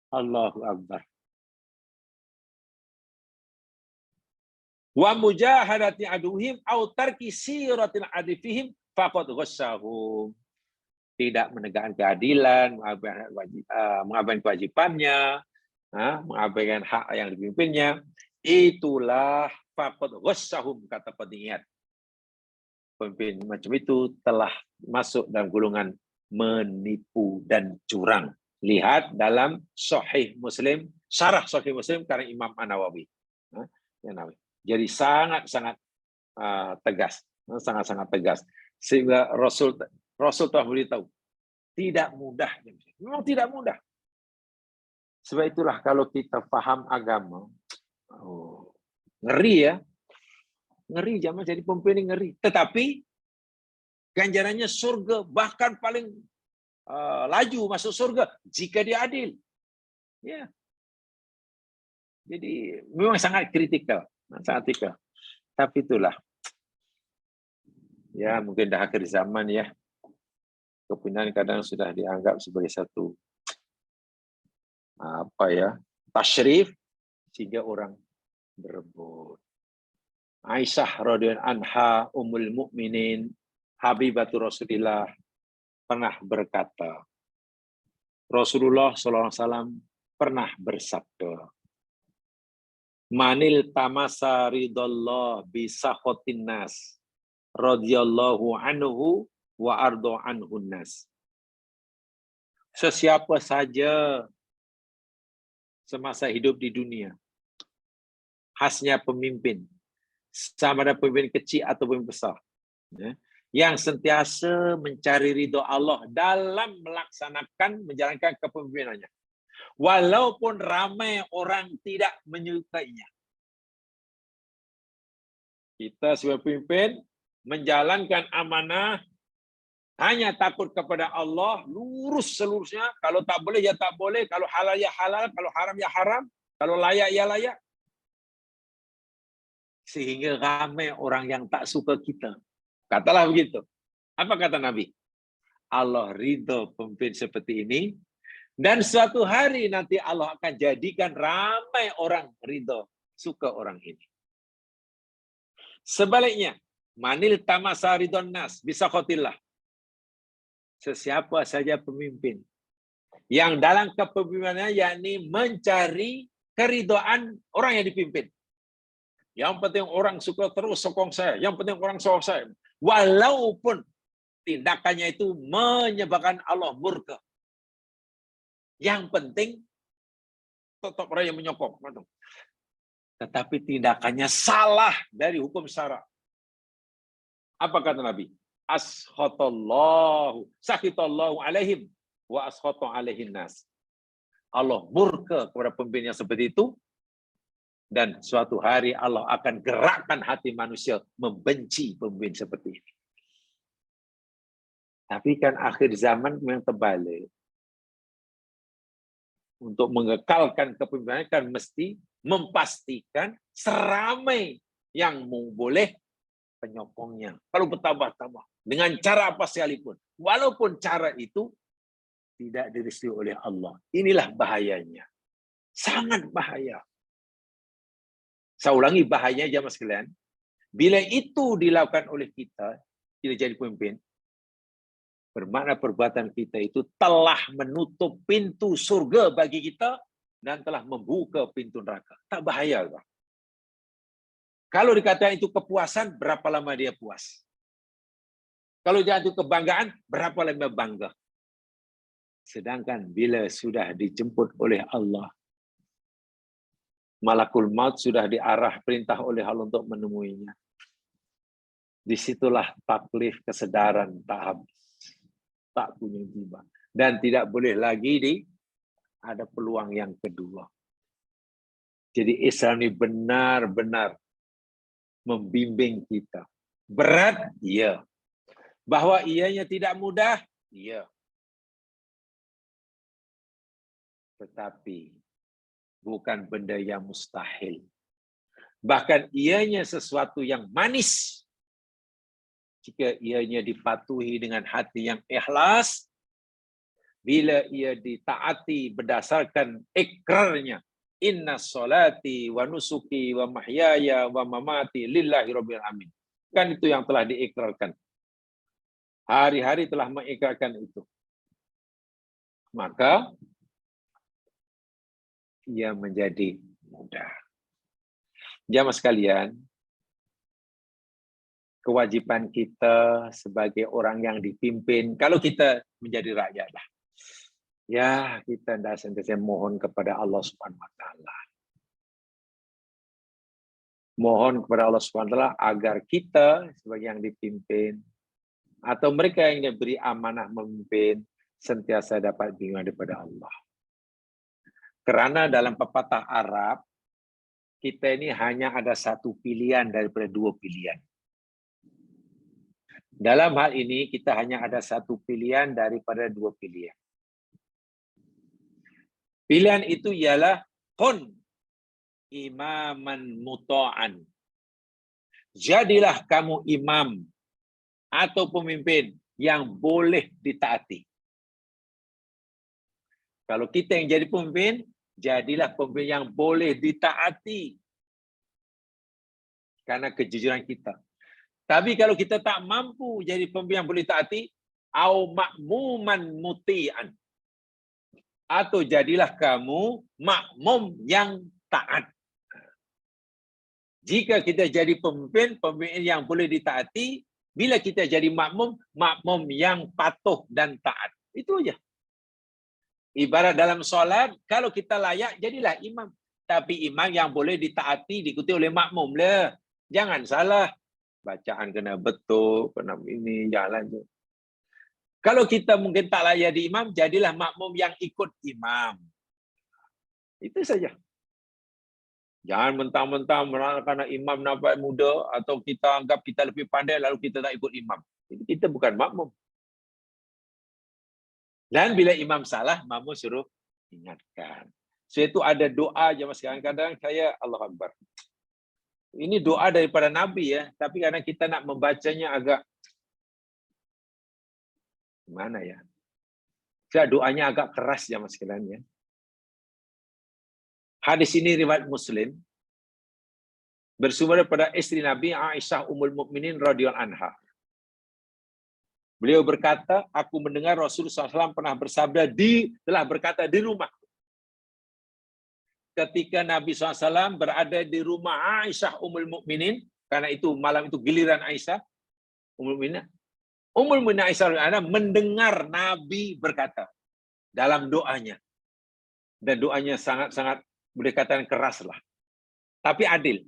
Speaker 1: Allahu Akbar. Wa mujahadati aduhim au tarki siratil adifihim faqad ghassahum. Tidak menegakkan keadilan, mengabaikan kewajibannya, mengabaikan hak yang dipimpinnya, itulah faqad ghassahum, kata qadiyat. Pemimpin macam itu telah masuk dalam golongan menipu dan curang. Lihat dalam Sahih Muslim, syarah Sahih Muslim karya Imam An-Nawawi. Jadi sangat-sangat tegas, sangat-sangat tegas. Sehingga Rasul telah beritahu, tidak mudah. Memang tidak mudah. Sebab itulah kalau kita faham agama, ngeri ya. Ngeri, zaman jadi pemimpin ngeri. Tetapi ganjarannya surga, bahkan paling laju masuk surga jika dia adil. Ya. Jadi memang sangat kritikal. Sangat kritikal. Tapi itulah. Ya, mungkin dah akhir zaman ya. Kepimpinan kadang sudah dianggap sebagai satu tasyrif sehingga orang berebut. Aisyah radhiyallahu anha ummul mukminin habibatur Rasulillah pernah berkata, Rasulullah SAW pernah bersabda, Manil tamasa ridallah bisakhotin nas radhiyallahu anhu wa ardo anhun nas. Sesiapa saja semasa hidup di dunia, khasnya pemimpin, sama ada pemimpin kecil atau pemimpin besar, yang sentiasa mencari ridho Allah dalam melaksanakan, menjalankan kepemimpinannya. Walaupun ramai orang tidak menyukainya. Kita sebagai pemimpin menjalankan amanah, hanya takut kepada Allah, lurus seluruhnya. Kalau tak boleh, ya tak boleh. Kalau halal, ya halal. Kalau haram, ya haram. Kalau layak, ya layak. Sehingga ramai orang yang tak suka kita. Katalah begitu. Apa kata Nabi? Allah ridho pemimpin seperti ini. Dan suatu hari nanti Allah akan jadikan ramai orang ridho, suka orang ini. Sebaliknya, manil tamasa ridon nas, bisa khotillah. Sesiapa saja pemimpin yang dalam kepemimpinannya yakni mencari keridhaan orang yang dipimpin. Yang penting orang suka terus sokong saya, yang penting orang sokong saya. Walaupun tindakannya itu menyebabkan Allah murka. Yang penting tetap orang yang menyokong. Tetapi tindakannya salah dari hukum syara. Apa kata Nabi? Ashotallahu, sakitallahu alaihim, wa ashotu alaihin nas. Allah murka kepada pemimpin yang seperti itu, dan suatu hari Allah akan gerakkan hati manusia membenci pemimpin seperti ini. Tapi kan akhir zaman memang terbalik. Untuk mengekalkan kepemimpinan kan mesti memastikan seramai yang boleh penyokongnya. Kalau bertambah-tambah dengan cara apa sekalipun, walaupun cara itu tidak direstui oleh Allah. Inilah bahayanya. Sangat bahaya. Saya ulangi bahayanya jamaah sekalian. Bila itu dilakukan oleh kita, tidak jadi pemimpin, bermakna perbuatan kita itu telah menutup pintu surga bagi kita dan telah membuka pintu neraka. Tak bahaya, Pak? Kalau dikatakan itu kepuasan, berapa lama dia puas? Kalau dia itu kebanggaan, berapa lama bangga? Sedangkan bila sudah dijemput oleh Allah, malakul maut sudah diarah perintah oleh Allah untuk menemuinya. Disitulah taklif kesedaran tak habis, tak punya tiba. Dan tidak boleh lagi ada peluang yang kedua. Jadi Islam ini benar-benar membimbing kita. Berat? Iya. Bahwa ianya tidak mudah? Iya. Tetapi bukan benda yang mustahil. Bahkan ianya sesuatu yang manis. Jika ianya dipatuhi dengan hati yang ikhlas, bila ia ditaati berdasarkan ikrarnya, inna sholati wa nusuki wa mahyaya wa mamati lillahi rabbil alamin. Kan itu yang telah diikrarkan. Hari-hari telah mengikrarkan itu. Maka ia menjadi mudah. Jamaah sekalian, kewajiban kita sebagai orang yang dipimpin, kalau kita menjadi rakyat lah, ya kita sentiasa mohon kepada Allah Subhanahu Wa Taala. Mohon kepada Allah Subhanahu Wa Taala agar kita sebagai yang dipimpin atau mereka yang diberi amanah memimpin sentiasa dapat bimbingan daripada Allah. Karena dalam pepatah Arab, kita ini hanya ada satu pilihan daripada dua pilihan. Dalam hal ini kita hanya ada satu pilihan daripada dua pilihan. Pilihan itu ialah kun imaman muta'an. Jadilah kamu imam atau pemimpin yang boleh ditaati. Kalau kita yang jadi pemimpin, jadilah pemimpin yang boleh ditaati. karena kejujuran kita. Tapi kalau kita tak mampu jadi pemimpin yang boleh taati, au makmuman muti'an, atau jadilah kamu makmum yang taat. Jika kita jadi pemimpin yang boleh ditaati, bila kita jadi makmum yang patuh dan taat. Itu aja. Ibarat dalam solat, kalau kita layak, jadilah imam. Tapi imam yang boleh ditaati, diikuti oleh makmum lah. Jangan salah. Bacaan kena betul, kena ini, jalan. Kalau kita mungkin tak layak di imam, jadilah makmum yang ikut imam. Itu saja. Jangan mentang-mentang karena imam nampak muda, atau kita anggap kita lebih pandai, lalu kita tak ikut imam. Itu kita bukan makmum. Dan bila imam salah, makmum suruh ingatkan. So itu ada doa jemaah sekalian. Kadang saya Allah Akbar. Ini doa daripada Nabi ya, tapi karena kita nak membacanya agak gimana ya? Saya doanya agak keras jemaah sekalian ya. Hadis ini riwayat Muslim. Bersumber daripada istri Nabi Aisyah Ummul Mukminin radhiyallahu anha. Beliau berkata, aku mendengar Rasulullah SAW pernah bersabda telah berkata di rumah. Ketika Nabi SAW berada di rumah Aisyah Ummul Mukminin, karena itu malam itu giliran Aisyah Ummul Mukminin. Ummul Mukminin Aisyah mendengar Nabi berkata dalam doanya. Dan doanya sangat-sangat boleh katakan keras lah. Tapi adil.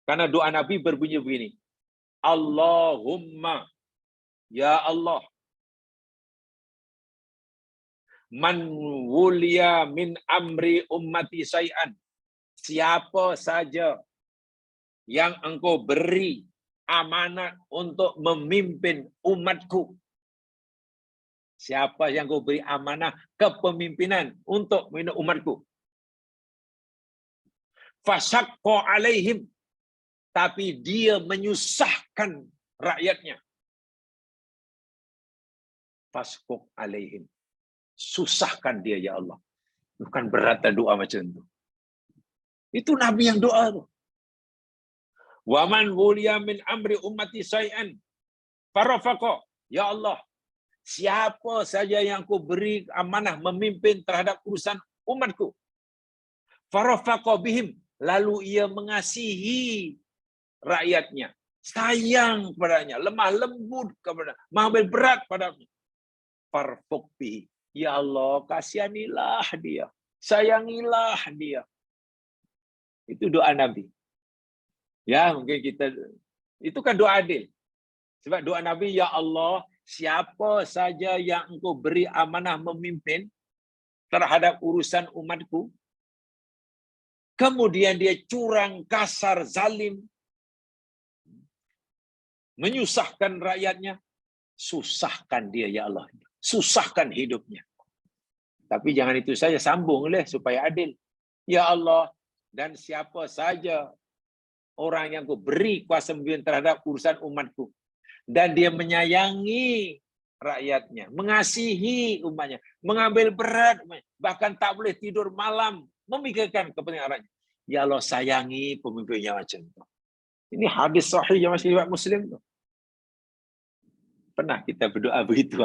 Speaker 1: Karena doa Nabi berbunyi begini. Allahumma, ya Allah, man wuliya min amri ummati syai'an. Siapa saja yang engkau beri amanat untuk memimpin umatku. Siapa yang engkau beri amanah kepemimpinan untuk memimpin umatku. Fasyaqqa alaihim. Tapi dia menyusahkan rakyatnya. Fasquq alaihim. Susahkan dia ya Allah. Bukan berat doa macam itu. Itu Nabi yang doa tu. Wa man wuliya min amri ummati syai'an farafaqa. Ya Allah, siapa saja yang Kau beri amanah memimpin terhadap urusan umatku. Farafaqa bihim, lalu ia mengasihi rakyatnya, sayang kepadanya, lemah lembut kepada, mengambil berat padanya. Farfuq bihi. Ya Allah, kasihanilah dia, sayangilah dia. Itu doa Nabi. Ya, mungkin kita itu kan doa adil. Sebab doa Nabi, ya Allah, siapa saja yang Engkau beri amanah memimpin terhadap urusan umatku, kemudian dia curang, kasar, zalim, menyusahkan rakyatnya, susahkan dia ya Allah. Susahkan hidupnya. Tapi jangan itu saja, sambunglah supaya adil. Ya Allah, dan siapa saja orang yang Kau beri kuasa pemimpin terhadap urusan umatku, dan dia menyayangi rakyatnya, mengasihi umatnya, mengambil berat umatnya, bahkan tak boleh tidur malam, memikirkan kepentingan rakyatnya. Ya Allah, sayangi pemimpinnya macam itu. Ini hadis sahih yang masih riwayat Muslim tu. Pernah kita berdoa begitu?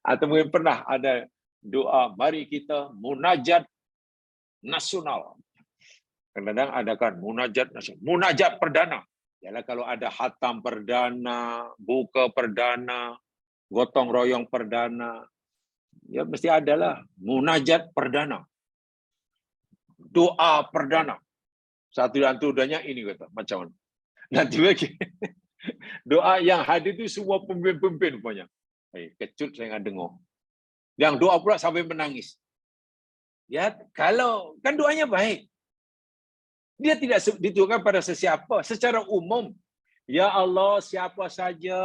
Speaker 1: Atau mungkin pernah ada doa, mari kita munajat nasional. Kadang-kadang adakan munajat nasional, munajat perdana. Yalah, kalau ada khatam perdana, buka perdana, gotong royong perdana, ya mesti adalah munajat perdana. Doa perdana. Satu dan tudanya ini kata, macam mana? Nanti lagi. Doa yang hadir itu semua pemimpin-pemimpin rupanya. Kecut saya nggak dengar. Yang doa pula sampai menangis. Ya, kalau kan doanya baik. Dia tidak ditujukan pada sesiapa, secara umum. Ya Allah, siapa saja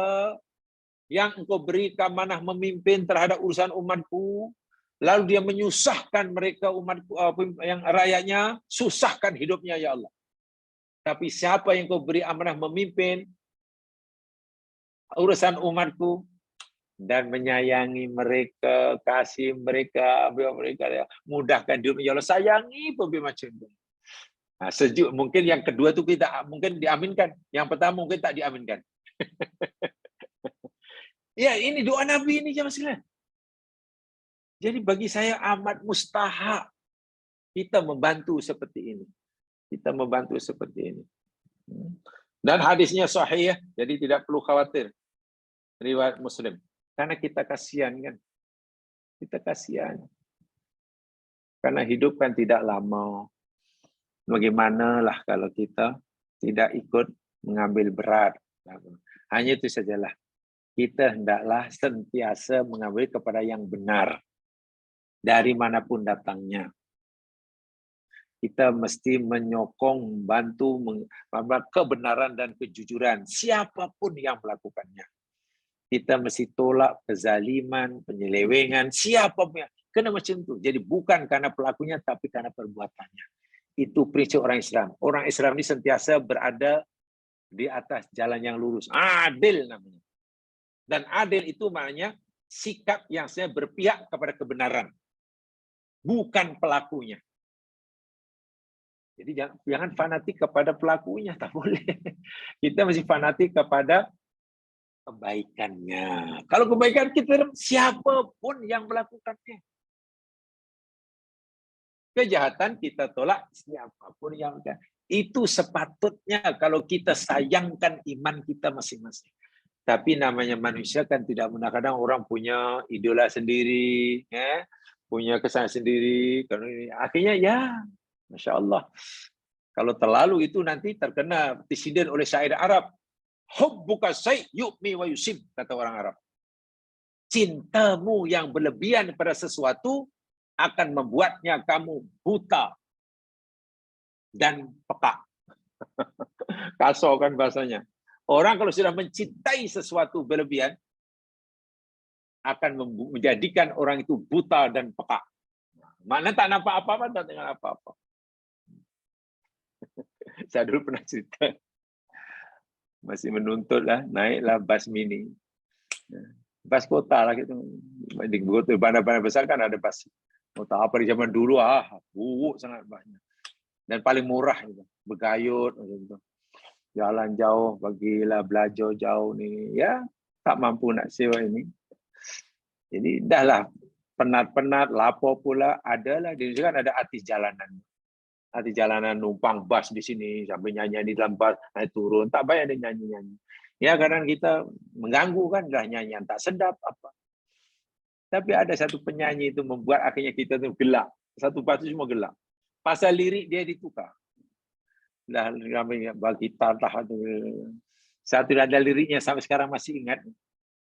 Speaker 1: yang Engkau beri amanah memimpin terhadap urusan umatku, lalu dia menyusahkan mereka umatku, yang rakyatnya, susahkan hidupnya ya Allah. Tapi siapa yang Kau beri amanah memimpin urusan umatku dan menyayangi mereka, kasih mereka, mereka mudahkan hidupnya ya Allah, sayangi pemimpin macam itu. Nah, sejuk mungkin yang kedua itu kita mungkin diaminkan, yang pertama mungkin tak diaminkan. Ya, ini doa Nabi ini jemaah sekalian. Jadi bagi saya amat mustahak kita membantu seperti ini. Kita membantu seperti ini. Dan hadisnya sahih, jadi tidak perlu khawatir. Riwayat Muslim. Karena kita kasihan kan. Kita kasihan. Karena hidup kan tidak lama. Bagaimanalah kalau kita tidak ikut mengambil berat. Hanya itu sajalah. Kita hendaklah sentiasa mengambil kepada yang benar. Dari manapun datangnya. Kita mesti menyokong, membantu, kebenaran dan kejujuran. Siapapun yang melakukannya. Kita mesti tolak kezaliman, penyelewengan, siapapun. Kena macam itu. Jadi bukan karena pelakunya, tapi karena perbuatannya. Itu prinsip orang Islam. Orang Islam ini sentiasa berada di atas jalan yang lurus. Adil namanya. Dan adil itu maknanya sikap yang saya berpihak kepada kebenaran. Bukan pelakunya. Jadi jangan fanatik kepada pelakunya. Tak boleh. Kita mesti fanatik kepada kebaikannya. Kalau kebaikan kita, siapapun yang melakukannya. Kejahatan kita tolak, siapapun yang itu sepatutnya kalau kita sayangkan iman kita masing-masing. Tapi namanya manusia kan tidak mudah. Kadang orang punya idola sendiri, ya, punya kesan sendiri. Akhirnya ya, Masya Allah. Kalau terlalu itu nanti terkena disiden oleh syair Arab. Hubbuka say yu'mi wa yusim, kata orang Arab. Cintamu yang berlebihan pada sesuatu akan membuatnya kamu buta dan peka. Kasar kan bahasanya. Orang kalau sudah mencintai sesuatu berlebihan, akan menjadikan orang itu buta dan peka. Mana tak nampak apa-apa, tak dengar apa-apa. Saya dulu pernah cerita. Masih menuntut lah, naiklah bas mini. Bas kota lah gitu. Di bandar-bandar besar kan ada bas. Tak apa di zaman dulu buruk sangat banyak. Dan paling murah gitu. Bergayut gitu. Jalan jauh, bagilah belajar jauh ni. Ya, tak mampu nak sewa ini. Jadi dahlah penat-penat, lapor pula, adalah di Indonesia kan ada artis jalanan. Artis jalanan numpang bas di sini sampai nyanyi di dalam bas, naik turun, tak payah ada nyanyi-nyanyi. Ya kadang kita mengganggu kan, dah nyanyian tak sedap apa. Tapi ada satu penyanyi itu membuat akhirnya kita tu gelak. Satu batu semua gelak. Pasal lirik dia ditukar. Dah ramai bagi gitar lah. Satu ada liriknya sampai sekarang masih ingat.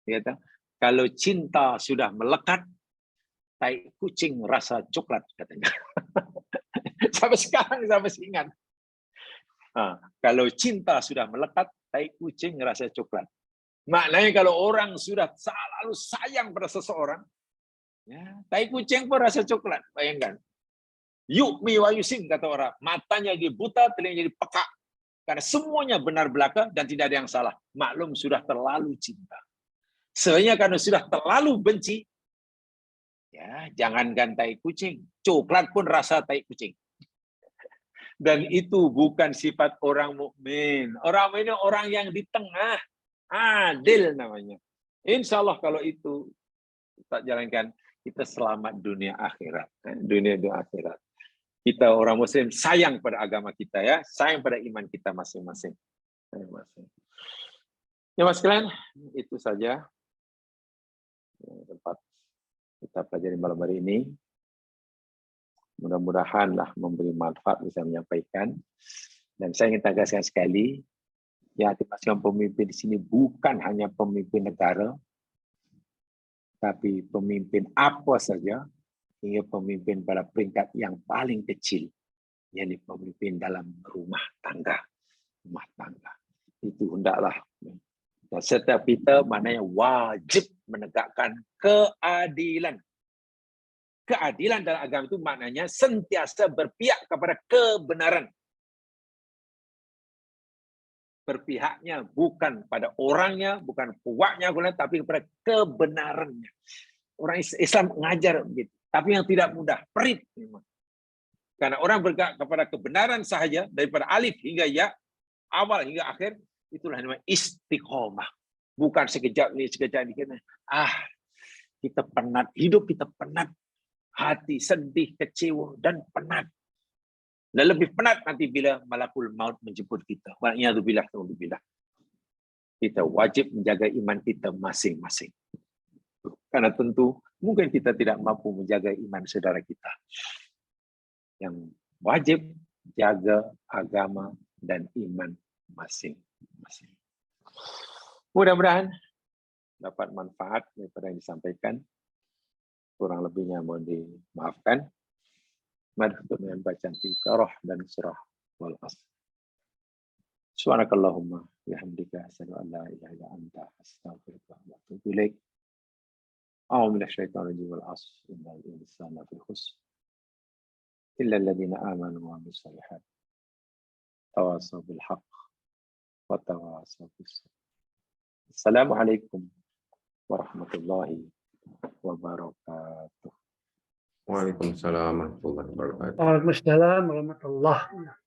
Speaker 1: Dia kata, kalau cinta sudah melekat, tai kucing rasa coklat katanya. Sampai sekarang saya masih ingat. Kalau cinta sudah melekat, tai kucing rasa coklat. Maknanya kalau orang sudah selalu sayang pada seseorang, ya, tai kucing pun rasa coklat. Bayangkan. Yu'mi wa yusim, kata orang. Matanya jadi buta, telinganya jadi peka. Karena semuanya benar belaka dan tidak ada yang salah. Maklum sudah terlalu cinta. Sebenarnya karena sudah terlalu benci, ya jangankan tai kucing, coklat pun rasa tai kucing. Dan itu bukan sifat orang mukmin. Orang mukmin orang yang di tengah. Adil namanya. Insya Allah kalau itu kita jalankan, kita selamat dunia akhirat. Dunia dan akhirat. Kita orang muslim sayang pada agama kita ya, sayang pada iman kita masing-masing. Ya mas sekalian, itu saja tempat kita pelajari malam hari ini. Mudah-mudahan lah memberi manfaat, bisa menyampaikan. Dan saya ingin tegaskan sekali, yang dimaksudkan pemimpin di sini bukan hanya pemimpin negara, tapi pemimpin apa saja, hingga pemimpin pada peringkat yang paling kecil, yakni pemimpin dalam rumah tangga. Rumah tangga. Itu hendaklah. Dan setiap kita maknanya wajib menegakkan keadilan. Keadilan dalam agama itu maknanya sentiasa berpihak kepada kebenaran. Berpihaknya bukan pada orangnya, bukan kuatnya, tapi kepada kebenarannya. Orang Islam mengajar begitu, tapi yang tidak mudah, perit memang. Karena orang bergerak kepada kebenaran sahaja daripada alif hingga ya, awal hingga akhir, itulah namanya istiqomah. Bukan sekejap ni, sekejap ni. Kita penat, hidup kita penat. Hati sedih, kecewa dan penat. Dan lebih penat nanti bila malakul maut menjemput kita. Wa'iyadzubillah, ta'udzubillah. Kita wajib menjaga iman kita masing-masing. Karena tentu mungkin kita tidak mampu menjaga iman saudara kita. Yang wajib jaga agama dan iman masing-masing. Mudah-mudahan dapat manfaat daripada yang disampaikan. Kurang lebihnya mohon dimaafkan. Mari untuk dengan bacaan Iqarah dan surah Wal Asr. Subhanakallahumma bihamdika asyhadu an la ilaha illa anta astaghfiruka wa atubu ilaik. A'udzu billahi minasyaitonir rajim. Wal 'asr innal insana lafi khusr illa alladziina aamanu wa 'amilus shalihaat tawassaw bil haqq wa tawassaw bis sabr. Assalamualaikum warahmatullahi wabarakatuh.
Speaker 3: Waalaikumsalam warahmatullahi wabarakatuh.
Speaker 4: Waalaikumsalam warahmatullahi wabarakatuh.